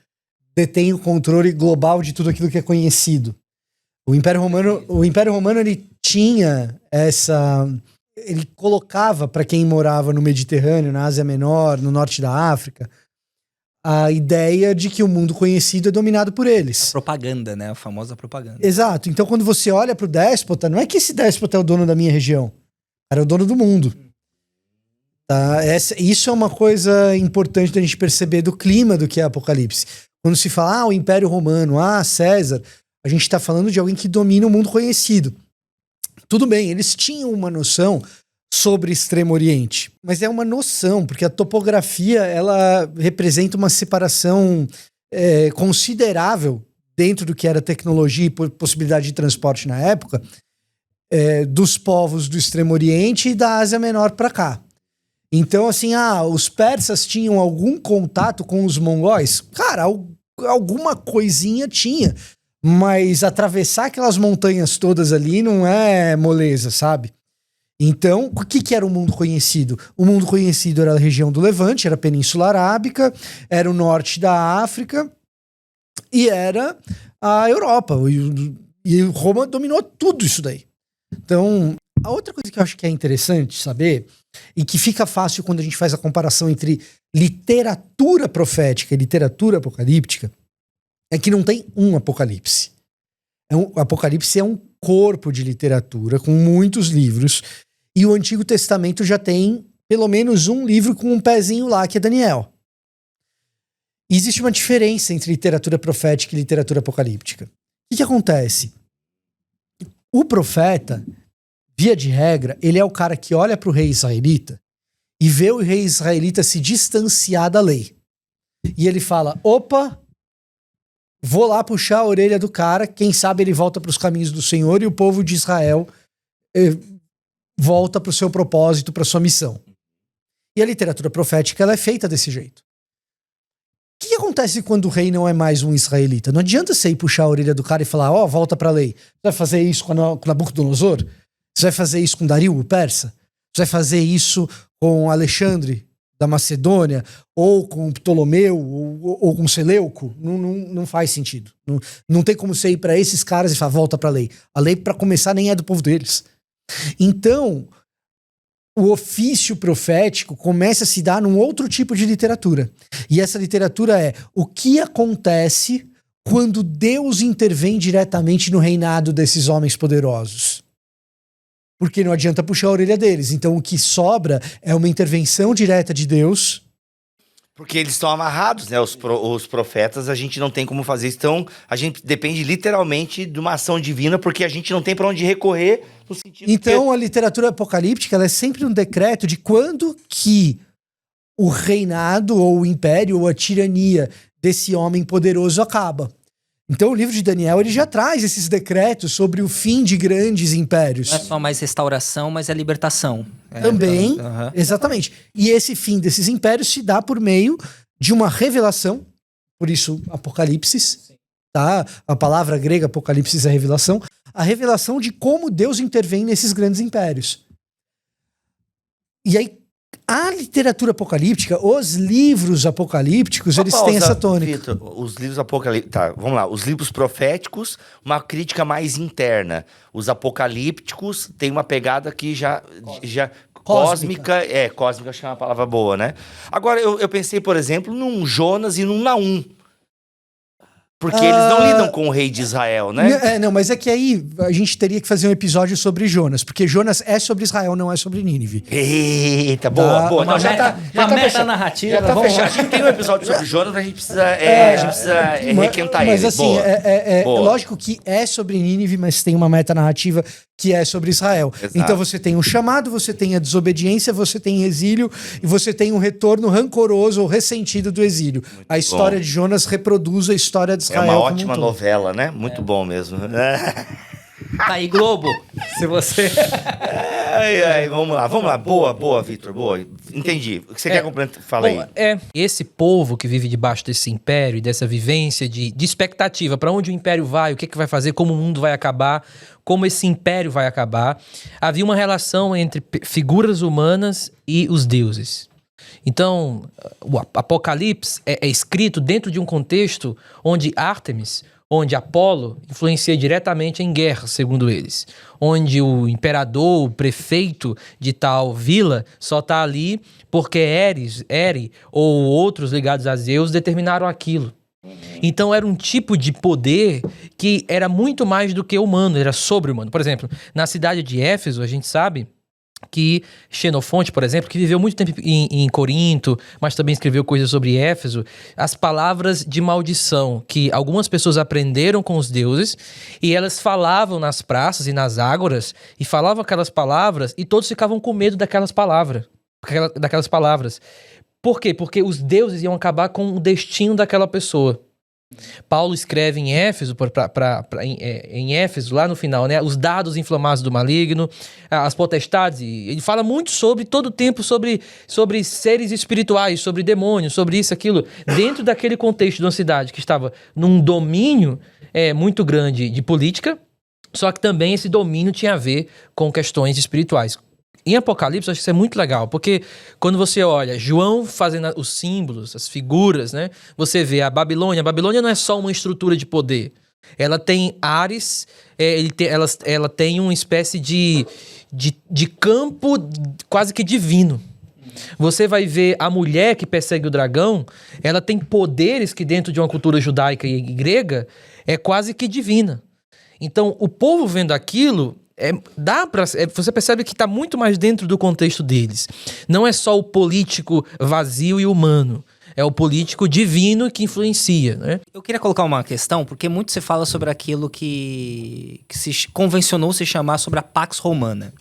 A: detém o controle global de tudo aquilo que é conhecido. O Império Romano ele tinha essa... Ele colocava para quem morava no Mediterrâneo, na Ásia Menor, no norte da África, a ideia de que o mundo conhecido é dominado por eles.
D: Propaganda, né? A famosa propaganda.
A: Exato. Então, quando você olha pro déspota, não é que esse déspota é o dono da minha região. Era o dono do mundo. Tá? Isso é uma coisa importante da gente perceber do clima do que é Apocalipse. Quando se fala, o Império Romano, César, a gente está falando de alguém que domina o mundo conhecido. Tudo bem, eles tinham uma noção sobre Extremo Oriente, mas é uma noção, porque a topografia ela representa uma separação considerável dentro do que era tecnologia e possibilidade de transporte na época, dos povos do Extremo Oriente e da Ásia Menor para cá. Então, assim, os persas tinham algum contato com os mongóis? Cara, alguma coisinha tinha, mas atravessar aquelas montanhas todas ali não é moleza, sabe? Então, o que era o mundo conhecido? O mundo conhecido era a região do Levante, era a Península Arábica, era o norte da África e era a Europa. E Roma dominou tudo isso daí. Então, a outra coisa que eu acho que é interessante saber, e que fica fácil quando a gente faz a comparação entre literatura profética e literatura apocalíptica, é que não tem um apocalipse. Apocalipse é um corpo de literatura com muitos livros, e o Antigo Testamento já tem pelo menos um livro com um pezinho lá, que é Daniel. E existe uma diferença entre literatura profética e literatura apocalíptica. O que acontece? O profeta, via de regra, ele é o cara que olha para o rei israelita e vê o rei israelita se distanciar da lei. E ele fala, opa, vou lá puxar a orelha do cara, quem sabe ele volta para os caminhos do Senhor e o povo de Israel volta para o seu propósito, para sua missão. E a literatura profética ela é feita desse jeito. O que acontece quando o rei não é mais um israelita? Não adianta você ir puxar a orelha do cara e falar, volta para a lei. Você vai fazer isso com Nabucodonosor? Você vai fazer isso com Dario, o persa? Você vai fazer isso com Alexandre, da Macedônia? Ou com Ptolomeu? Ou com Seleuco? Não faz sentido. Não tem como você ir para esses caras e falar, volta para a lei. A lei, para começar, nem é do povo deles. Então, o ofício profético começa a se dar num outro tipo de literatura. E essa literatura é o que acontece quando Deus intervém diretamente no reinado desses homens poderosos. Porque não adianta puxar a orelha deles. Então o que sobra é uma intervenção direta de Deus.
C: Porque eles estão amarrados, né? Os profetas, a gente não tem como fazer isso. Então, a gente depende literalmente de uma ação divina, porque a gente não tem para onde recorrer no sentido.
A: Então, a literatura apocalíptica ela é sempre um decreto de quando que o reinado, ou o império, ou a tirania desse homem poderoso acaba. Então, o livro de Daniel ele já traz esses decretos sobre o fim de grandes impérios.
D: Não é só mais restauração, mas é libertação.
A: Também, exatamente. E esse fim desses impérios se dá por meio de uma revelação, por isso Apocalipse, tá? A palavra grega Apocalipse é revelação, a revelação de como Deus intervém nesses grandes impérios. E aí, a literatura apocalíptica, os livros apocalípticos, eles têm essa tônica.
C: Vitor, os livros apocalípticos. Tá, vamos lá. Os livros proféticos, uma crítica mais interna. Os apocalípticos têm uma pegada que já cósmica. Cósmica, acho que é uma palavra boa, né? Agora, eu pensei, por exemplo, num Jonas e num Naum. Porque eles não lidam com o rei de Israel, né?
A: Não, mas é que aí a gente teria que fazer um episódio sobre Jonas, porque Jonas é sobre Israel, não é sobre Nínive.
C: Eita, boa.
D: Uma meta narrativa.
C: Já tá fechado. A gente tem um episódio sobre Jonas, mas a gente precisa, requentar ele.
A: Mas assim, lógico que é sobre Nínive, mas tem uma meta narrativa que é sobre Israel.
C: Exato.
A: Então você tem o chamado, você tem a desobediência, você tem exílio e você tem um retorno rancoroso ou ressentido do exílio.
C: Muito
A: a história
C: bom.
A: de Jonas reproduz a história de Israel.
C: É uma
A: como
C: ótima
A: um todo.
C: novela, né? Muito bom mesmo.
D: Tá aí, Globo. Se você...
C: Vamos lá. Boa, Vitor, boa. Entendi. O que você quer complementar? Fala aí.
E: Esse povo que vive debaixo desse império e dessa vivência de expectativa, para onde o império vai, o que vai fazer, como o mundo vai acabar, como esse império vai acabar, havia uma relação entre figuras humanas e os deuses. Então, o Apocalipse é escrito dentro de um contexto onde Ártemis, onde Apolo influencia diretamente em guerra, segundo eles. Onde o imperador, o prefeito de tal vila, só está ali porque Ere ou outros ligados a Zeus determinaram aquilo. Então era um tipo de poder que era muito mais do que humano, era sobre-humano. Por exemplo, na cidade de Éfeso, a gente sabe que Xenofonte, por exemplo, que viveu muito tempo em Corinto, mas também escreveu coisas sobre Éfeso, as palavras de maldição que algumas pessoas aprenderam com os deuses e elas falavam nas praças e nas ágoras e falavam aquelas palavras e todos ficavam com medo daquelas palavras. Por quê? Porque os deuses iam acabar com o destino daquela pessoa. Paulo escreve em Éfeso, em Éfeso, lá no final, né? Os dados inflamados do maligno, as potestades. Ele fala muito sobre, todo o tempo, sobre seres espirituais, sobre demônios, sobre isso, aquilo. Dentro daquele contexto de uma cidade que estava num domínio muito grande de política, só que também esse domínio tinha a ver com questões espirituais. Em Apocalipse, eu acho que isso é muito legal, porque quando você olha João fazendo os símbolos, as figuras, né? Você vê a Babilônia. A Babilônia não é só uma estrutura de poder. Ela tem ares, ela tem uma espécie de campo quase que divino. Você vai ver a mulher que persegue o dragão, ela tem poderes que dentro de uma cultura judaica e grega é quase que divina. Então, o povo vendo aquilo... você percebe que está muito mais dentro do contexto deles. Não é só o político vazio e humano. É o político divino que influencia, né?
D: Eu queria colocar uma questão, porque muito se fala sobre aquilo que se convencionou se chamar sobre a Pax Romana.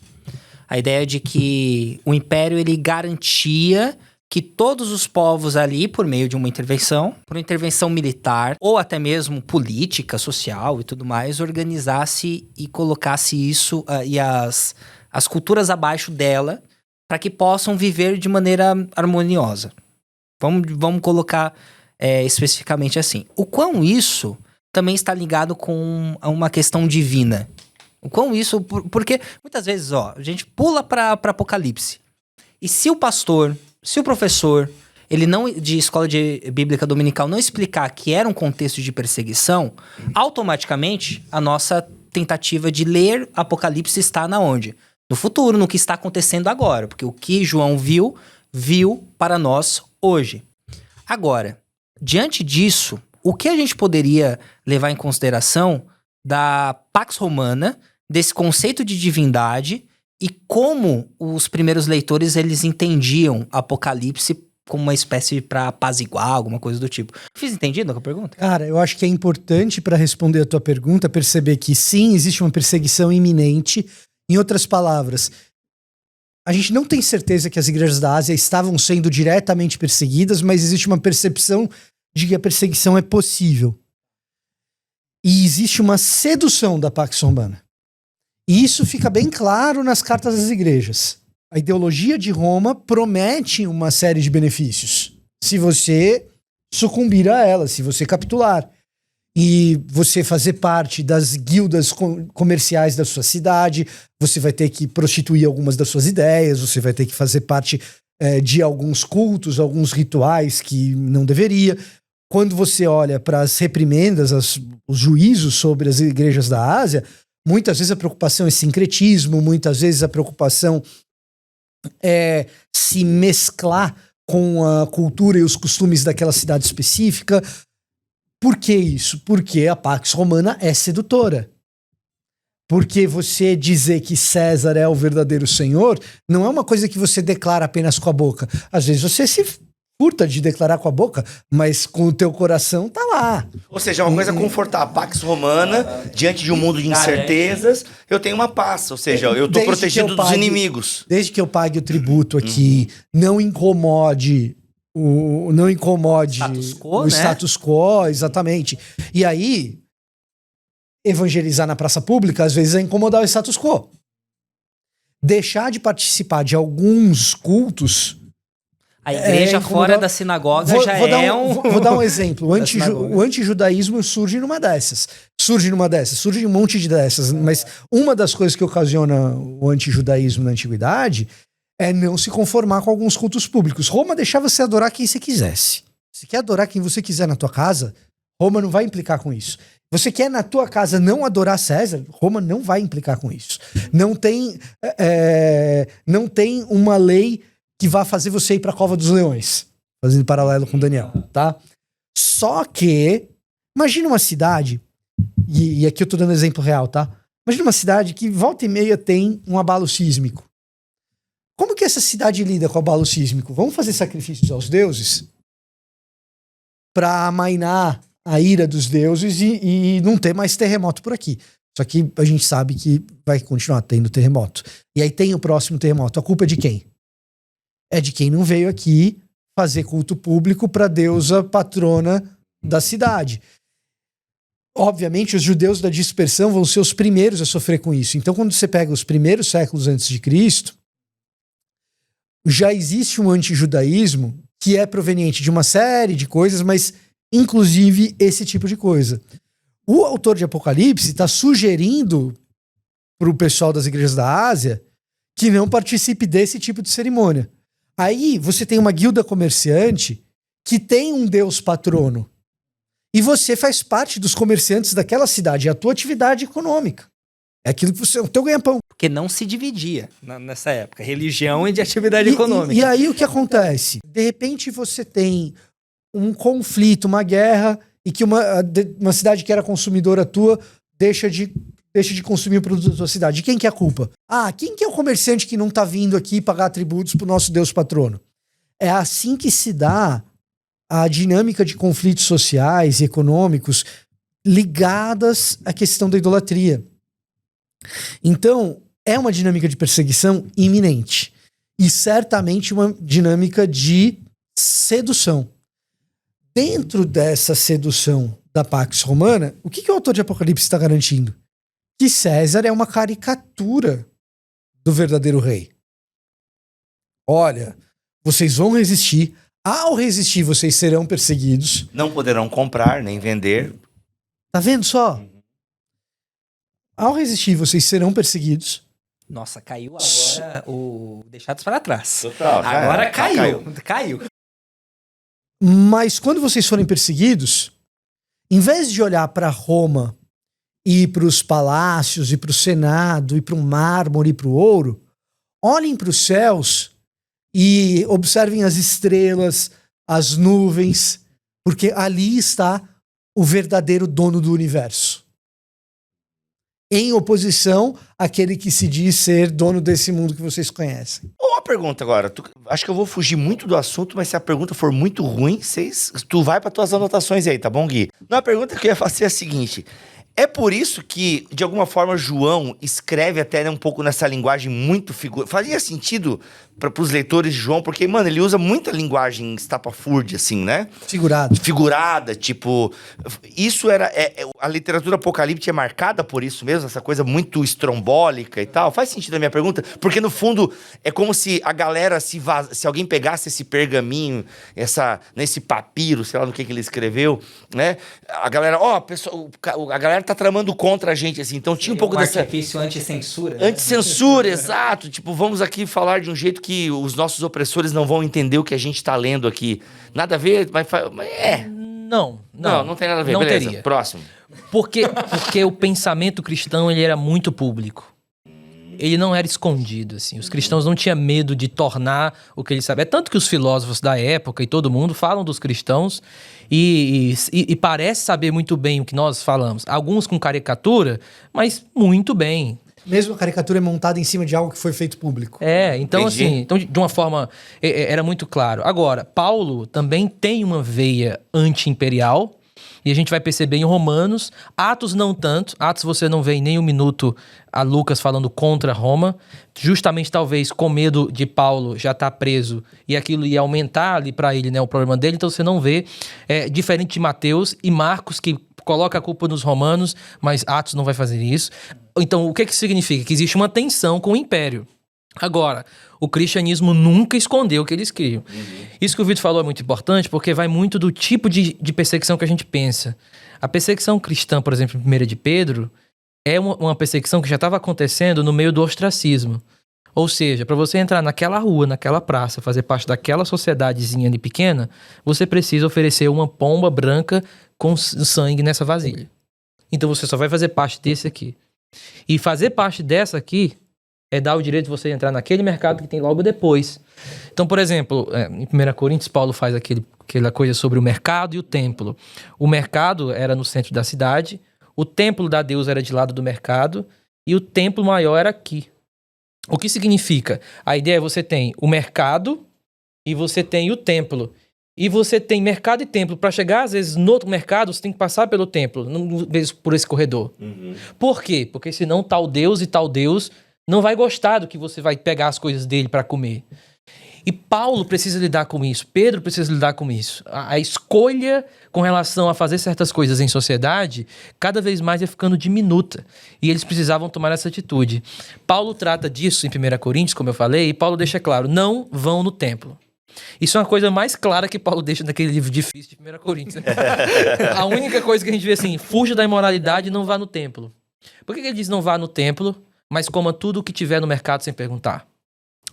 D: A ideia de que o Império ele garantia que todos os povos ali, por meio de uma intervenção militar, ou até mesmo política, social e tudo mais, organizasse e colocasse isso e as culturas abaixo dela para que possam viver de maneira harmoniosa. Vamos colocar especificamente assim. O quão isso também está ligado com uma questão divina. O quão isso... Porque muitas vezes, a gente pula para Apocalipse. E se o pastor... Se o professor, ele não de escola bíblica dominical, não explicar que era um contexto de perseguição, automaticamente a nossa tentativa de ler Apocalipse está na onde? No futuro, no que está acontecendo agora. Porque o que João viu para nós hoje. Agora, diante disso, o que a gente poderia levar em consideração da Pax Romana, desse conceito de divindade... E como os primeiros leitores, eles entendiam Apocalipse como uma espécie para apaziguar, alguma coisa do tipo. Fiz entendido com a pergunta?
A: Cara, eu acho que é importante para responder a tua pergunta, perceber que sim, existe uma perseguição iminente. Em outras palavras, a gente não tem certeza que as igrejas da Ásia estavam sendo diretamente perseguidas, mas existe uma percepção de que a perseguição é possível. E existe uma sedução da Pax Romana. E isso fica bem claro nas cartas das igrejas. A ideologia de Roma promete uma série de benefícios se você sucumbir a ela, se você capitular. E você fazer parte das guildas comerciais da sua cidade, você vai ter que prostituir algumas das suas ideias, você vai ter que fazer parte de alguns cultos, alguns rituais que não deveria. Quando você olha para as reprimendas, os juízos sobre as igrejas da Ásia... Muitas vezes a preocupação é sincretismo, muitas vezes a preocupação é se mesclar com a cultura e os costumes daquela cidade específica. Por que isso? Porque a Pax Romana é sedutora. Porque você dizer que César é o verdadeiro senhor não é uma coisa que você declara apenas com a boca. Às vezes você se furta de declarar com a boca, mas com o teu coração tá lá.
C: Ou seja, é uma coisa confortável. A Pax Romana, diante de um mundo de incertezas, eu tenho uma paz. Ou seja, eu tô protegido dos inimigos.
A: Desde que eu pague o tributo aqui, não incomode o
D: status quo,
A: status quo, exatamente. E aí, evangelizar na praça pública, às vezes, é incomodar o status quo. Deixar de participar de alguns cultos...
D: A igreja fora da sinagoga
A: Vou dar um exemplo. O antijudaísmo surge numa dessas. Surge um monte de dessas. Mas uma das coisas que ocasiona o antijudaísmo na antiguidade é não se conformar com alguns cultos públicos. Roma deixava você adorar quem você quisesse. Se quer adorar quem você quiser na tua casa, Roma não vai implicar com isso. Você quer na tua casa não adorar César? Roma não vai implicar com isso. Não tem uma lei que vá fazer você ir para a cova dos leões. Fazendo paralelo com Daniel, tá? Só que, imagina uma cidade, e aqui eu tô dando exemplo real, tá? Imagina uma cidade que volta e meia tem um abalo sísmico. Como que essa cidade lida com o abalo sísmico? Vamos fazer sacrifícios aos deuses para amainar a ira dos deuses e não ter mais terremoto por aqui. Só que a gente sabe que vai continuar tendo terremoto. E aí tem o próximo terremoto. A culpa é de quem? É de quem não veio aqui fazer culto público para a deusa patrona da cidade. Obviamente, os judeus da dispersão vão ser os primeiros a sofrer com isso. Então, quando você pega os primeiros séculos antes de Cristo, já existe um antijudaísmo que é proveniente de uma série de coisas, mas inclusive esse tipo de coisa. O autor de Apocalipse está sugerindo para o pessoal das igrejas da Ásia que não participe desse tipo de cerimônia. Aí você tem uma guilda comerciante que tem um deus patrono. E você faz parte dos comerciantes daquela cidade. É a tua atividade econômica. É aquilo que você... O teu ganha-pão.
D: Porque não se dividia nessa época. Religião e de atividade econômica.
A: E aí o que acontece? De repente você tem um conflito, uma guerra, e que uma cidade que era consumidora tua deixa de consumir o produto da tua cidade. De quem que é a culpa? Quem que é o comerciante que não tá vindo aqui pagar tributos pro nosso Deus patrono? É assim que se dá a dinâmica de conflitos sociais e econômicos ligadas à questão da idolatria. Então, é uma dinâmica de perseguição iminente. E certamente uma dinâmica de sedução. Dentro dessa sedução da Pax Romana, o que o autor de Apocalipse está garantindo? Que César é uma caricatura do verdadeiro rei. Olha, vocês vão resistir. Ao resistir, vocês serão perseguidos.
C: Não poderão comprar nem vender.
A: Tá vendo só? Ao resistir, vocês serão perseguidos.
D: Nossa, caiu agora o Deixados para Trás.
C: Total,
D: Agora caiu.
A: Mas quando vocês forem perseguidos, em vez de olhar para Roma e para os palácios, e para o Senado, e para o mármore, e para o ouro, olhem para os céus e observem as estrelas, as nuvens, porque ali está o verdadeiro dono do universo. Em oposição àquele que se diz ser dono desse mundo que vocês conhecem.
C: Uma pergunta agora. Acho que eu vou fugir muito do assunto, mas se a pergunta for muito ruim, tu vai para tuas anotações aí, tá bom, Gui? Não, a pergunta que eu ia fazer é a seguinte. É por isso que, de alguma forma, João escreve até um pouco nessa linguagem muito Fazia sentido para os leitores de João, porque, mano, ele usa muita linguagem estapafúrdia, assim, né? Figurada, tipo... Isso era... a literatura apocalíptica é marcada por isso mesmo, essa coisa muito estrombólica e tal. Faz sentido a minha pergunta? Porque, no fundo, é como se a galera, se alguém pegasse esse pergaminho, nesse papiro, sei lá no que ele escreveu, né? A galera... a galera tá tramando contra a gente, assim. Então tinha um pouco dessa...
D: artifício anti-censura. Né?
C: Anti-censura, exato. Tipo, vamos aqui falar de um jeito que os nossos opressores não vão entender o que a gente tá lendo aqui. Nada a ver, mas é.
E: Não
C: tem nada a ver.
E: Não
C: Beleza,
E: teria.
C: Próximo.
E: Porque o pensamento cristão ele era muito público. Ele não era escondido, assim. Os cristãos não tinham medo de tornar o que eles sabem. É tanto que os filósofos da época e todo mundo falam dos cristãos e parece saber muito bem o que nós falamos. Alguns com caricatura, mas muito bem.
A: Mesmo a caricatura é montada em cima de algo que foi feito público.
E: Então
C: Entendi.
E: assim, de uma forma, era muito claro. Agora, Paulo também tem uma veia anti-imperial, e a gente vai perceber em Romanos. Atos não tanto. Atos você não vê em nem um minuto a Lucas falando contra Roma. Justamente talvez com medo de Paulo já estar preso e aquilo ia aumentar ali para ele, né, o problema dele. Então você não vê, diferente de Mateus e Marcos, que coloca a culpa nos romanos, mas Atos não vai fazer isso. Então o que significa? Que existe uma tensão com o império. Agora, o cristianismo nunca escondeu o que eles criam. Isso que o Vitor falou é muito importante, porque vai muito do tipo de perseguição que a gente pensa. A perseguição cristã, por exemplo, em 1 de Pedro, é uma perseguição que já estava acontecendo no meio do ostracismo. Ou seja, para você entrar naquela rua, naquela praça, fazer parte daquela sociedadezinha ali pequena, você precisa oferecer uma pomba branca com sangue nessa vasilha. Então você só vai fazer parte desse aqui. E fazer parte dessa aqui é dar o direito de você entrar naquele mercado que tem logo depois. Então, por exemplo, em 1 Coríntios, Paulo faz aquela coisa sobre o mercado e o templo. O mercado era no centro da cidade, o templo da Deus era de lado do mercado e o templo maior era aqui. O que significa? A ideia é você tem o mercado e você tem o templo. E você tem mercado e templo. Para chegar, às vezes, no outro mercado, você tem que passar pelo templo, por esse corredor. Por quê? Porque senão tal Deus e tal Deus não vai gostar do que você vai pegar as coisas dele para comer. E Paulo precisa lidar com isso. Pedro precisa lidar com isso. A escolha com relação a fazer certas coisas em sociedade, cada vez mais é ficando diminuta. E eles precisavam tomar essa atitude. Paulo trata disso em 1 Coríntios, como eu falei, e Paulo deixa claro, não vão no templo. Isso é uma coisa mais clara que Paulo deixa naquele livro difícil de 1 Coríntios. A única coisa que a gente vê assim, fuja da imoralidade e não vá no templo. Por que ele diz não vá no templo, mas coma tudo o que tiver no mercado sem perguntar?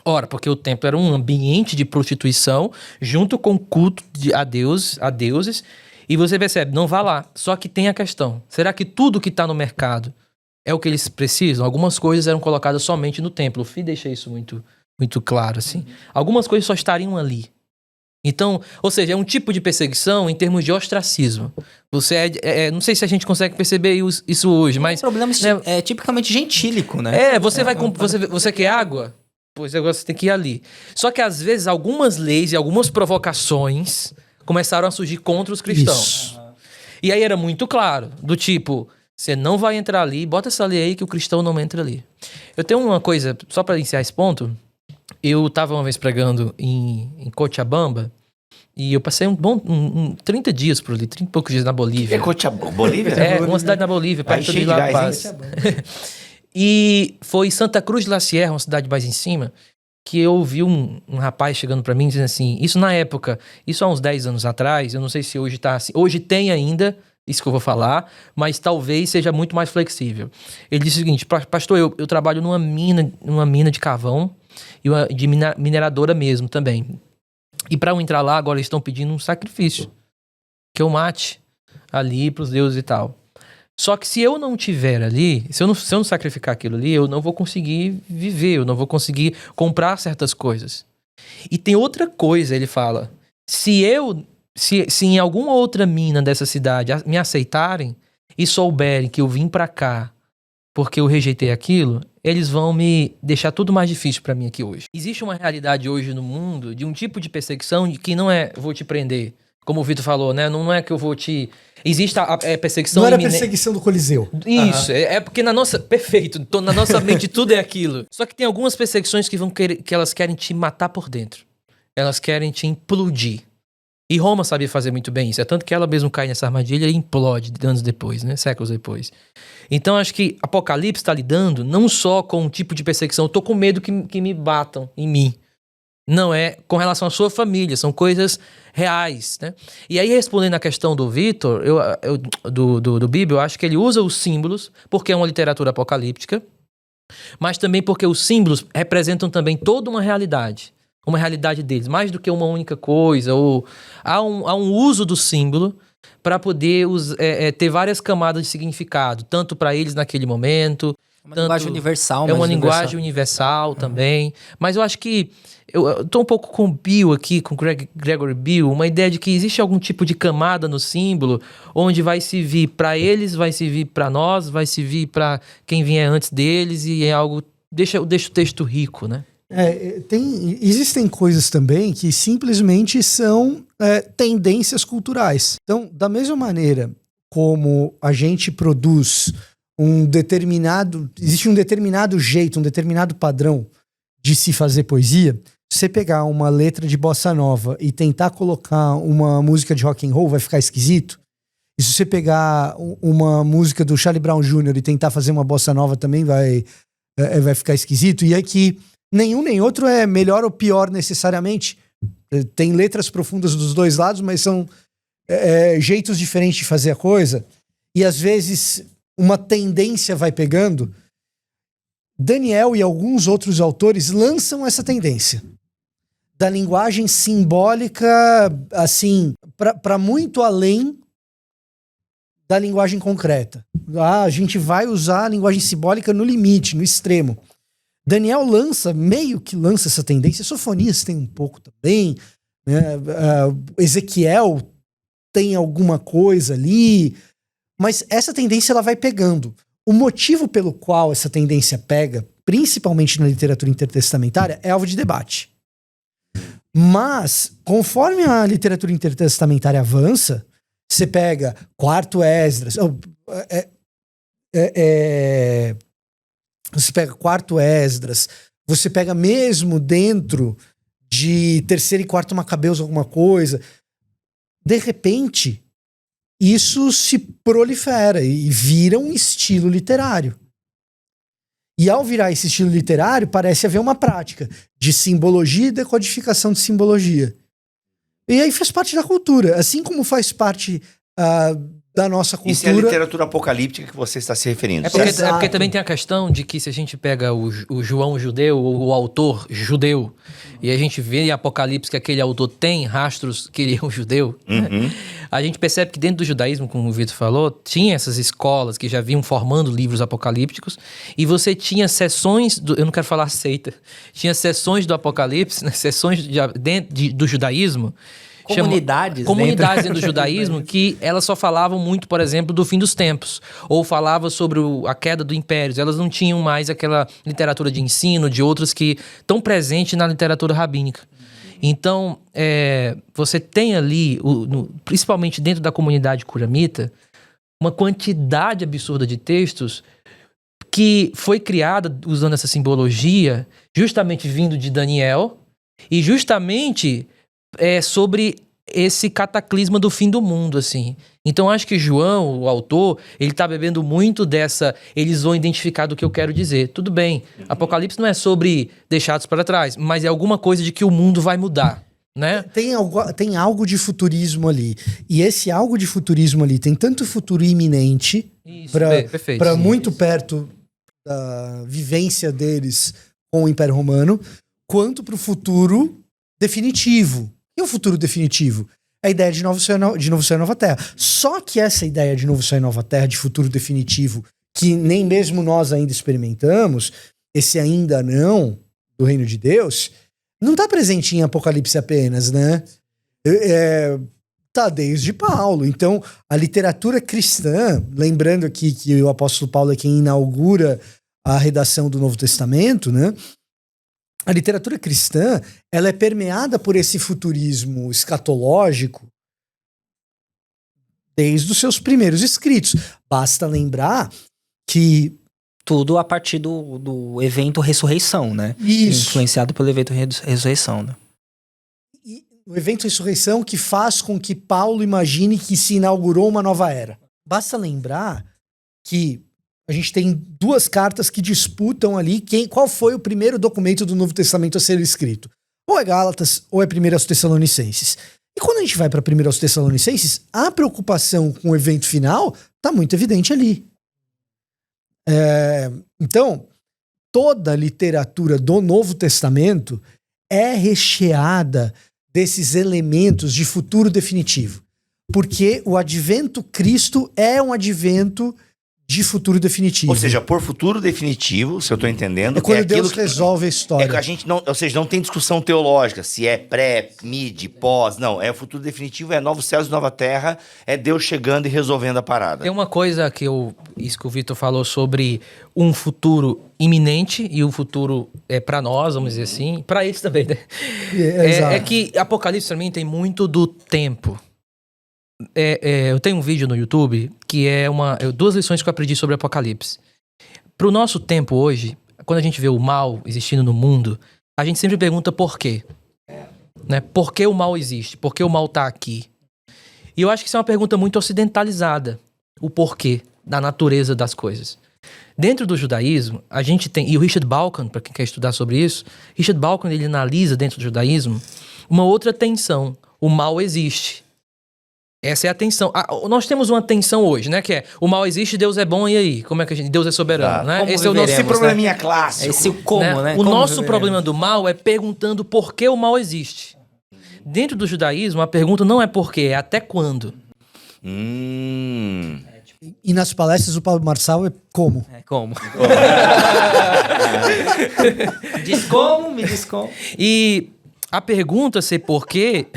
E: Ora, porque o templo era um ambiente de prostituição junto com culto a deuses, e você percebe, não vá lá. Só que tem a questão, será que tudo que está no mercado é o que eles precisam? Algumas coisas eram colocadas somente no templo. O Fih deixa isso muito claro, assim. Algumas coisas só estariam ali. Então, ou seja, é um tipo de perseguição em termos de ostracismo. Você não sei se a gente consegue perceber isso hoje, mas...
D: É um problema tipicamente gentílico, né?
E: Você quer água? Pois agora você tem que ir ali. Só que às vezes algumas leis e algumas provocações começaram a surgir contra os cristãos.
A: Isso.
E: E aí era muito claro, do tipo, você não vai entrar ali, bota essa lei aí que o cristão não entra ali. Eu tenho uma coisa, só para iniciar esse ponto, eu estava uma vez pregando em Cochabamba e eu passei 30 dias por ali, 30 e poucos dias na Bolívia.
C: É Cochabamba, Bolívia?
E: É, uma cidade na Bolívia, perto de La Paz. E foi Santa Cruz de la Sierra, uma cidade mais em cima, que eu ouvi um rapaz chegando pra mim dizendo assim, isso na época, isso há uns 10 anos atrás, eu não sei se hoje tá assim, hoje tem ainda, isso que eu vou falar, mas talvez seja muito mais flexível. Ele disse o seguinte, pastor, eu trabalho numa mina de carvão, e de mineradora mesmo também. E para eu entrar lá, agora eles estão pedindo um sacrifício, que eu mate ali pros deuses e tal. Só que se eu não tiver ali, se eu não sacrificar aquilo ali, eu não vou conseguir viver, eu não vou conseguir comprar certas coisas. E tem outra coisa, ele fala, se em alguma outra mina dessa cidade me aceitarem e souberem que eu vim pra cá porque eu rejeitei aquilo, eles vão me deixar tudo mais difícil pra mim aqui hoje. Existe uma realidade hoje no mundo de um tipo de perseguição de que não é vou te prender, como o Vitor falou, né? Não é que eu vou te... Existe a perseguição...
A: Não era perseguição do Coliseu.
E: Isso, é porque na nossa... Perfeito, então, na nossa mente tudo é aquilo. Só que tem algumas perseguições que elas querem te matar por dentro. Elas querem te implodir. E Roma sabia fazer muito bem isso. É tanto que ela mesmo cai nessa armadilha e implode anos depois, né? Séculos depois. Então acho que Apocalipse está lidando não só com um tipo de perseguição. Eu tô com medo que me batam em mim. Não é com relação à sua família, são coisas reais, né? E aí, respondendo à questão do Vitor, do Bíblia, eu acho que ele usa os símbolos, porque é uma literatura apocalíptica, mas também porque os símbolos representam também toda uma realidade deles, mais do que uma única coisa, ou há um uso do símbolo para poder ter várias camadas de significado, tanto para eles naquele momento...
D: Uma linguagem universal.
E: É uma linguagem universal também. Mas eu acho que... Eu tô um pouco com o Bill aqui, com o Gregory Bill, uma ideia de que existe algum tipo de camada no símbolo, onde vai servir para eles, vai servir para nós, vai servir para quem vier antes deles, e é algo... Deixa o texto rico, né?
A: Existem coisas também que simplesmente são tendências culturais. Então, da mesma maneira como a gente produz existe um determinado jeito, um determinado padrão de se fazer poesia, se você pegar uma letra de bossa nova e tentar colocar uma música de rock and roll, vai ficar esquisito. E se você pegar uma música do Charlie Brown Jr. e tentar fazer uma bossa nova também vai ficar esquisito. E é que nenhum nem outro é melhor ou pior necessariamente. Tem letras profundas dos dois lados, mas são jeitos diferentes de fazer a coisa. E às vezes uma tendência vai pegando. Daniel e alguns outros autores lançam essa tendência da linguagem simbólica, assim, para muito além da linguagem concreta. A gente vai usar a linguagem simbólica no limite, no extremo. Daniel meio que lança essa tendência. Sofonias tem um pouco também, né? Ezequiel tem alguma coisa ali, mas essa tendência ela vai pegando. O motivo pelo qual essa tendência pega, principalmente na literatura intertestamentária, é alvo de debate. Mas, conforme a literatura intertestamentária avança, você pega Quarto Esdras, você pega Quarto Esdras, você pega mesmo dentro de Terceiro e Quarto Macabeus alguma coisa, de repente, isso se prolifera e vira um estilo literário. E ao virar esse estilo literário, parece haver uma prática de simbologia e decodificação de simbologia. E aí faz parte da cultura, assim como faz parte da nossa cultura.
C: Isso é a literatura apocalíptica que você está se referindo.
E: É porque também tem a questão de que se a gente pega o João judeu, o autor judeu, e a gente vê em Apocalipse que aquele autor tem rastros que ele é um judeu, né? A gente percebe que dentro do judaísmo, como o Vitor falou, tinha essas escolas que já vinham formando livros apocalípticos, e você tinha sessões, eu não quero falar seita, tinha sessões do Apocalipse, né, sessões dentro do judaísmo,
D: Comunidades
E: dentro do judaísmo que elas só falavam muito, por exemplo, do fim dos tempos. Ou falavam sobre a queda do império. Elas não tinham mais aquela literatura de ensino, de outras que estão presentes na literatura rabínica. Então, você tem ali, principalmente dentro da comunidade curamita, uma quantidade absurda de textos que foi criada usando essa simbologia, justamente vindo de Daniel, e justamente sobre esse cataclisma do fim do mundo, assim. Então, acho que João, o autor, ele tá bebendo muito dessa... Eles vão identificar do que eu quero dizer. Tudo bem, Apocalipse não é sobre deixados para trás, mas é alguma coisa de que o mundo vai mudar, né?
A: Tem algo de futurismo ali. E esse algo de futurismo ali tem tanto futuro iminente, para muito perto da vivência deles com o Império Romano, quanto para o futuro definitivo. E o futuro definitivo? A ideia de novo céu e nova terra. Só que essa ideia de novo céu e nova terra, de futuro definitivo, que nem mesmo nós ainda experimentamos, esse ainda não do reino de Deus, não está presente em Apocalipse apenas, né? Tá desde Paulo. Então, a literatura cristã, lembrando aqui que o apóstolo Paulo é quem inaugura a redação do Novo Testamento, né? A literatura cristã, ela é permeada por esse futurismo escatológico desde os seus primeiros escritos. Basta lembrar que...
D: Tudo a partir do evento ressurreição, né?
A: Isso.
D: Influenciado pelo evento ressurreição, né?
A: E o evento ressurreição que faz com que Paulo imagine que se inaugurou uma nova era. Basta lembrar que a gente tem duas cartas que disputam ali qual foi o primeiro documento do Novo Testamento a ser escrito. Ou é Gálatas, ou é 1 aos Tessalonicenses. E quando a gente vai para 1 aos Tessalonicenses, a preocupação com o evento final está muito evidente ali. Então, toda a literatura do Novo Testamento é recheada desses elementos de futuro definitivo. Porque o advento Cristo é um advento de futuro definitivo.
C: Ou seja, por futuro definitivo, se eu estou entendendo...
A: É quando Deus resolve a história.
C: É que a gente não... Ou seja, não tem discussão teológica, se é pré, mid, pós. Não, é o futuro definitivo, é novos céus e nova terra, é Deus chegando e resolvendo a parada.
E: Tem uma coisa isso que o Vitor falou sobre um futuro iminente e o futuro para nós, vamos dizer assim, para eles também, né? É que Apocalipse também tem muito do tempo. Eu tenho um vídeo no YouTube que é duas lições que eu aprendi sobre Apocalipse. Pro nosso tempo hoje, quando a gente vê o mal existindo no mundo, a gente sempre pergunta por quê. Né? Por que o mal existe? Por que o mal tá aqui? E eu acho que isso é uma pergunta muito ocidentalizada. O porquê da natureza das coisas. Dentro do judaísmo, a gente tem... E o Richard Dawkins, para quem quer estudar sobre isso, Richard Dawkins, ele analisa dentro do judaísmo uma outra tensão. O mal existe. Essa é a tensão. Nós temos uma tensão hoje, né? Que é, o mal existe, Deus é bom, e aí? Como é que Deus é soberano, né?
C: Esse é o nosso probleminha clássico.
D: Esse como, né?
E: O nosso problema do mal é perguntando por que o mal existe. Dentro do judaísmo, a pergunta não é por quê, é até quando.
A: E nas palestras o Pablo Marçal é como?
D: É como? Diz como, me diz como.
E: E a pergunta ser por quê...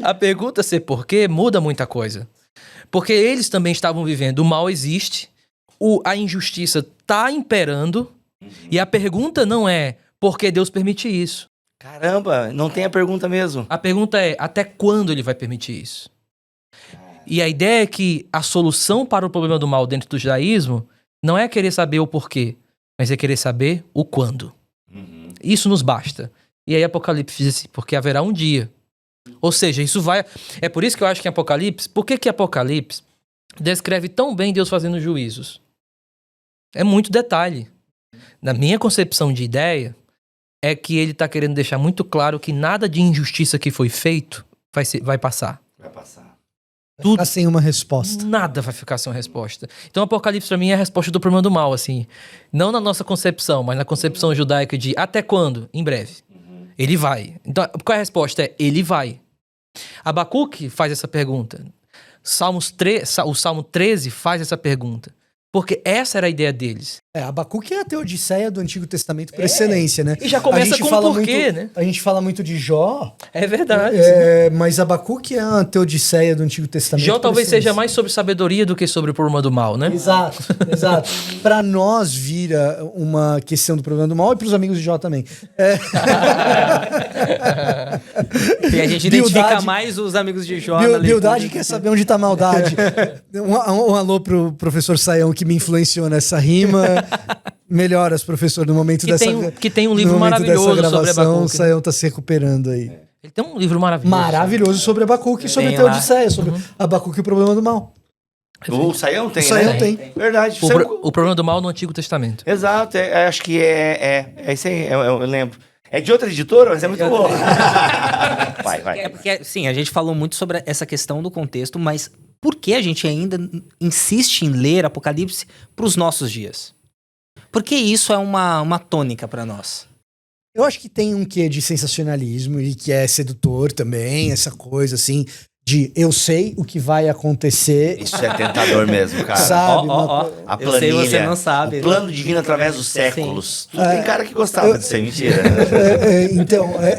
E: A pergunta ser por quê muda muita coisa. Porque eles também estavam vivendo, o mal existe, a injustiça tá imperando, e a pergunta não é por que Deus permite isso.
C: Caramba, não tem a pergunta mesmo.
E: A pergunta é até quando ele vai permitir isso. E a ideia é que a solução para o problema do mal dentro do judaísmo não é querer saber o porquê, mas é querer saber o quando. Isso nos basta. E aí Apocalipse diz assim, porque haverá um dia. Ou seja, isso vai... É por isso que eu acho que em Apocalipse... Por que Apocalipse descreve tão bem Deus fazendo juízos? É muito detalhe. Na minha concepção de ideia, é que ele está querendo deixar muito claro que nada de injustiça que foi feito vai passar.
C: Vai passar.
A: Vai ficar sem uma resposta.
E: Nada vai ficar sem uma resposta. Então, Apocalipse pra mim é a resposta do problema do mal, assim. Não na nossa concepção, mas na concepção judaica de até quando? Em breve. Ele vai. Então, qual é a resposta? É ele vai. Abacuque faz essa pergunta. O Salmo 13 faz essa pergunta. Porque essa era a ideia deles.
A: Abacuque é a teodiceia do Antigo Testamento por excelência, né?
E: E já começa com o porquê, né?
A: A gente fala muito de Jó.
E: É verdade.
A: Mas Abacuque é a teodiceia do Antigo Testamento.
E: Jó talvez seja mais sobre sabedoria do que sobre o problema do mal, né?
A: Exato. Para nós vira uma questão do problema do mal e para os amigos de Jó também.
D: E a gente identifica mais os amigos de Jó.
A: Bildade quer saber onde está a maldade. Um alô pro professor Saião que me influenciou nessa rima. Melhoras, professor, no momento
E: que tem um livro maravilhoso sobre Abacuque.
A: O Saião tá se recuperando aí.
E: Ele tem um livro maravilhoso.
A: Sobre Abacuque, sobre a teodiceia, sobre Abacuque e o problema do mal.
C: O Saião tem,
A: O Saião tem.
C: Verdade.
E: O problema do mal no Antigo Testamento.
C: Exato, acho que é isso aí, eu lembro. É de outra editora, mas é muito bom. Vai.
D: É porque, sim, a gente falou muito sobre essa questão do contexto, mas por que a gente ainda insiste em ler Apocalipse para os nossos dias? Porque isso é uma tônica para nós.
A: Eu acho que tem um quê de sensacionalismo e que é sedutor também, essa coisa assim de eu sei o que vai acontecer.
C: Isso é tentador mesmo, cara.
A: Sabe?
C: A planilha,
D: eu sei, você não sabe.
C: O plano divino através dos séculos. Tem cara que gostava disso aí, mentira.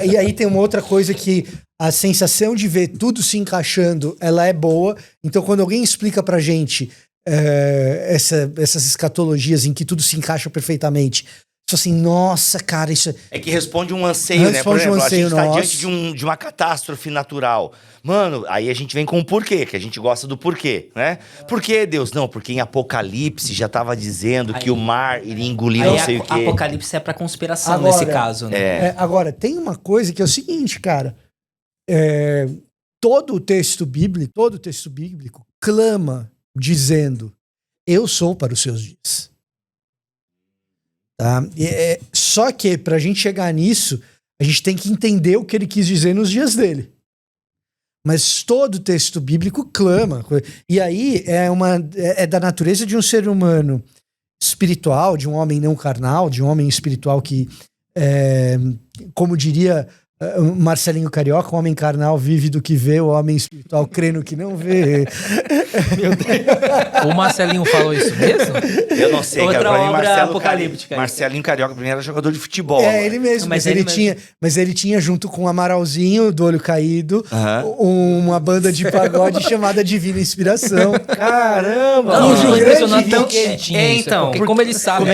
A: E aí tem uma outra coisa que a sensação de ver tudo se encaixando, ela é boa. Então quando alguém explica pra gente essas escatologias em que tudo se encaixa perfeitamente, tipo assim, nossa, cara, isso
C: é que responde um anseio, né? Por exemplo, a gente tá diante de uma catástrofe natural. Mano, aí a gente vem com o porquê, que a gente gosta do porquê, né? Por que, Deus? Não, porque em Apocalipse já tava dizendo que o mar iria engolir não sei o quê.
D: Apocalipse é pra conspiração nesse caso, né?
A: Agora, tem uma coisa que é o seguinte, cara. Todo o texto bíblico clama dizendo, eu sou para os seus dias. Tá? Só que pra gente chegar nisso, a gente tem que entender o que ele quis dizer nos dias dele. Mas todo o texto bíblico clama. E aí é da natureza de um ser humano espiritual, de um homem não carnal, de um homem espiritual que, como diria Marcelinho Carioca, o homem carnal vive do que vê, o homem espiritual crê no que não vê.
E: Meu Deus. O Marcelinho falou isso mesmo?
C: Eu não sei,
D: outra
C: cara.
D: obra apocalíptica.
C: Marcelinho Carioca, pra mim, era jogador de futebol.
A: Ele mesmo. Mas ele tinha, junto com o Amaralzinho, do Olho Caído, uma banda de pagode chamada Divina Inspiração.
C: Caramba!
E: Não,
A: Cujo
E: impressionante
A: grande
E: tanto que ele tinha isso. Porque como ele sabe.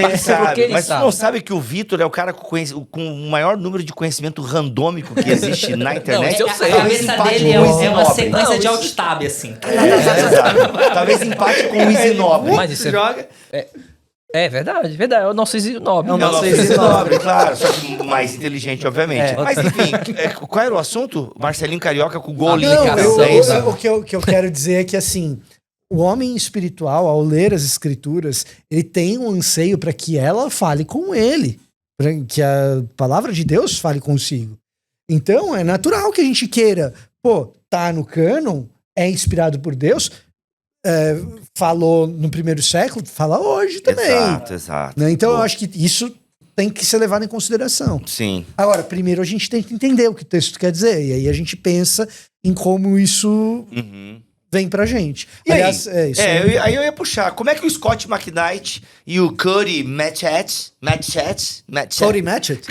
C: Mas tu não sabe que o Vitor é o cara com o maior número de conhecimento randômico que existe na internet?
E: Não, eu sei.
D: A cabeça dele é uma sequência de alt-tab, assim.
C: Exato. Talvez empate com o Easy Nobre.
E: Mas isso joga. É verdade. É o nosso Easy Nobre.
C: É o nosso Easy Nobre, claro. Só que mais inteligente, obviamente. Mas enfim, qual era o assunto? Marcelinho Carioca com gol ali.
A: O que eu quero dizer é que assim, o homem espiritual, ao ler as escrituras, ele tem um anseio para que ela fale com ele. Para que a palavra de Deus fale consigo. Então, é natural que a gente queira, tá no cânon, é inspirado por Deus, falou no primeiro século, fala hoje também.
C: Exato.
A: Né? Então, eu acho que isso tem que ser levado em consideração.
C: Sim.
A: Agora, primeiro a gente tem que entender o que o texto quer dizer, e aí a gente pensa em como isso vem pra gente.
C: E
A: Aliás,
C: aí?
A: é isso.
C: Aí eu ia puxar. Como é que o Scott McKnight e o Cody Matchett...
A: Cody Matchett?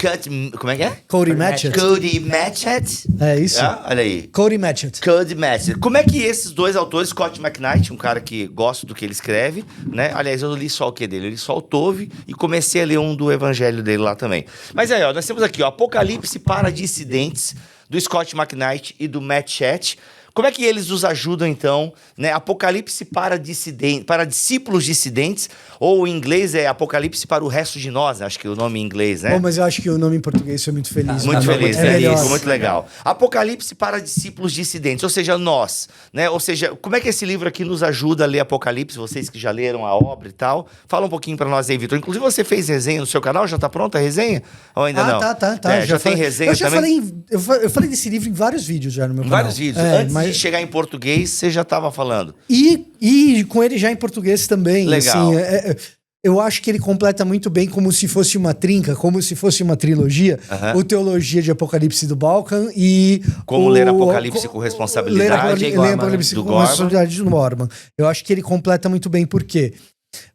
C: Como é que é?
A: Cody Matchett.
C: Cody Matchett.
A: É isso.
C: Olha aí.
A: Cody Matchett.
C: Cody Matchett. Como é que esses dois autores, Scott McKnight, um cara que gosto do que ele escreve, né? Aliás, eu li só o que dele? Eu li só o Tove e comecei a ler um do evangelho dele lá também. Mas aí, ó, nós temos aqui, ó, Apocalipse para Dissidentes, do Scott McKnight e do Matt Chat. Como é que eles nos ajudam, então, né? Apocalipse para discípulos dissidentes, ou em inglês é Apocalipse para o resto de nós, acho que é o nome em inglês, né?
A: Bom, mas eu acho que o nome em português foi muito feliz.
C: Muito feliz,
A: é
C: né?
A: melhor.
C: Isso, muito legal. Apocalipse para discípulos dissidentes, ou seja, nós, né? Ou seja, como é que esse livro aqui nos ajuda a ler Apocalipse, vocês que já leram a obra e tal? Fala um pouquinho para nós aí, Vitor. Inclusive, você fez resenha no seu canal, já tá pronta a resenha? Ou ainda não?
A: Tá.
C: Já tem resenha
A: eu já
C: também?
A: eu falei desse livro em vários vídeos já no meu canal.
C: Vários vídeos. Antes de chegar em português, você já estava falando.
A: E com ele já em português também.
C: Legal.
A: Assim, eu acho que ele completa muito bem como se fosse uma trinca, como se fosse uma trilogia. O Teologia de Apocalipse do Balkan e...
C: Como ler Apocalipse com responsabilidade.
A: Ler Apocalipse com responsabilidade do Gorman. Eu acho que ele completa muito bem. Por quê?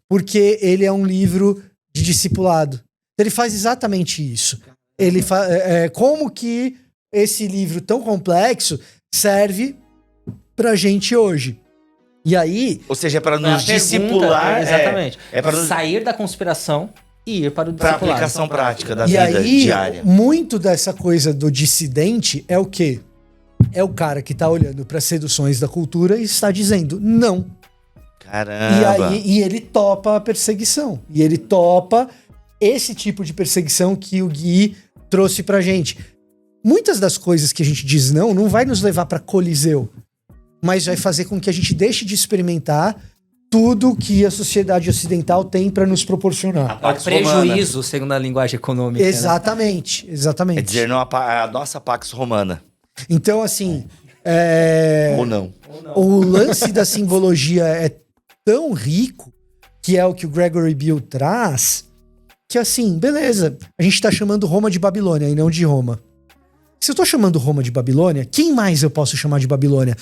A: Porque ele é um livro de discipulado. Ele faz exatamente isso. Ele como que esse livro tão complexo serve pra gente hoje. E aí...
C: Ou seja, é para nos discipular.
D: Exatamente.
C: É para
D: sair da conspiração e ir para o discipulado.
C: Para aplicação prática da
A: e
C: vida
A: aí,
C: diária.
A: Muito dessa coisa do dissidente é o quê? É o cara que tá olhando para seduções da cultura e está dizendo não.
C: Caramba.
A: E ele topa a perseguição. E ele topa esse tipo de perseguição que o Gui trouxe pra gente. Muitas das coisas que a gente diz não vai nos levar pra Coliseu, mas vai fazer com que a gente deixe de experimentar tudo que a sociedade ocidental tem pra nos proporcionar.
C: Pax
D: Prejuízo,
C: Romana.
D: segundo a linguagem econômica.
A: Exatamente.
C: É dizer não a nossa Pax Romana.
A: Então, assim...
C: Ou não.
A: O lance da simbologia é tão rico, que é o que o Gregory Bill traz, que assim, beleza, a gente tá chamando Roma de Babilônia e não de Roma. Se eu tô chamando Roma de Babilônia, quem mais eu posso chamar de Babilônia?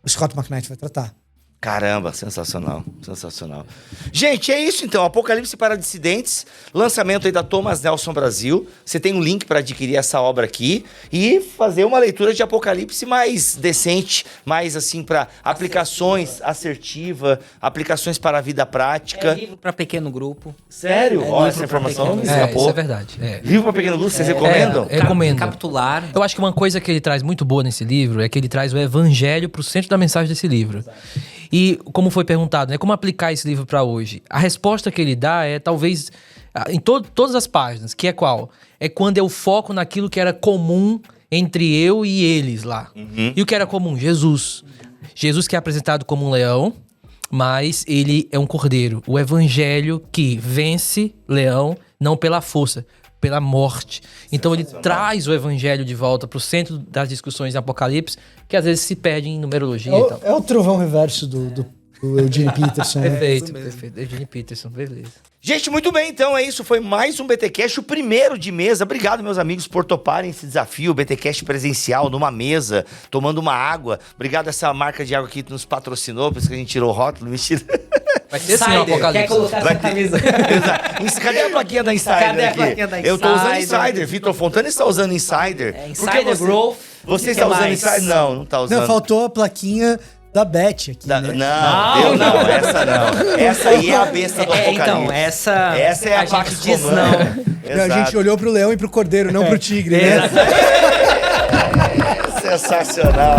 A: O Scott McKnight vai tratar.
C: Caramba, sensacional, sensacional. Gente, é isso então, Apocalipse para Dissidentes, lançamento aí da Thomas Nelson Brasil. Você tem um link para adquirir essa obra aqui e fazer uma leitura de Apocalipse mais decente, mais assim para aplicações assertiva, aplicações para a vida prática.
D: É livro para pequeno grupo.
C: Sério? Olha,
D: livro
C: essa
D: pra
C: informação não me
D: pequeno.
C: escapou.
E: Isso é verdade.
C: Livro para pequeno grupo, vocês recomendam?
E: Recomendo.
D: Capitular.
E: Eu acho que uma coisa que ele traz muito boa nesse livro é que ele traz o evangelho pro centro da mensagem desse livro. E como foi perguntado, né, como aplicar esse livro para hoje? A resposta que ele dá é talvez em todas as páginas, que é qual? É quando eu foco naquilo que era comum entre eu e eles lá. E o que era comum? Jesus. Jesus que é apresentado como um leão, mas ele é um cordeiro. O evangelho que vence leão, não pela força, pela morte. Então ele traz o evangelho de volta pro centro das discussões de Apocalipse, que às vezes se perde em numerologia e tal.
A: É o trovão reverso do Eugene Peterson. Né?
E: Perfeito. Eugene Peterson, beleza.
C: Gente, muito bem, então é isso, foi mais um BTcast, o primeiro de mesa. Obrigado, meus amigos, por toparem esse desafio, BTcast presencial, numa mesa, tomando uma água. Obrigado a essa marca de água que nos patrocinou, por isso que a gente tirou o rótulo, mentira.
E: Vai ter sim o Apocalipse.
D: Quer colocar essa camisa?
C: Exato. Cadê a plaquinha da Insider
D: Cadê a
C: aqui?
D: plaquinha da
C: Eu tô usando
D: Insider?
C: Insider, Vitor Fontana está usando Insider.
D: Insider Growth.
C: Você
D: Que
C: está usando
D: mais?
C: Insider? Não tá usando.
A: Não, faltou a plaquinha da Beth aqui, né?
C: Não, essa não. Essa aí é a besta do Apocalipse.
D: Então, essa
C: é a
D: gente
C: Pax
D: diz
C: Romana.
D: não.
A: A gente olhou pro leão e pro cordeiro, não pro tigre, né?
C: Sensacional.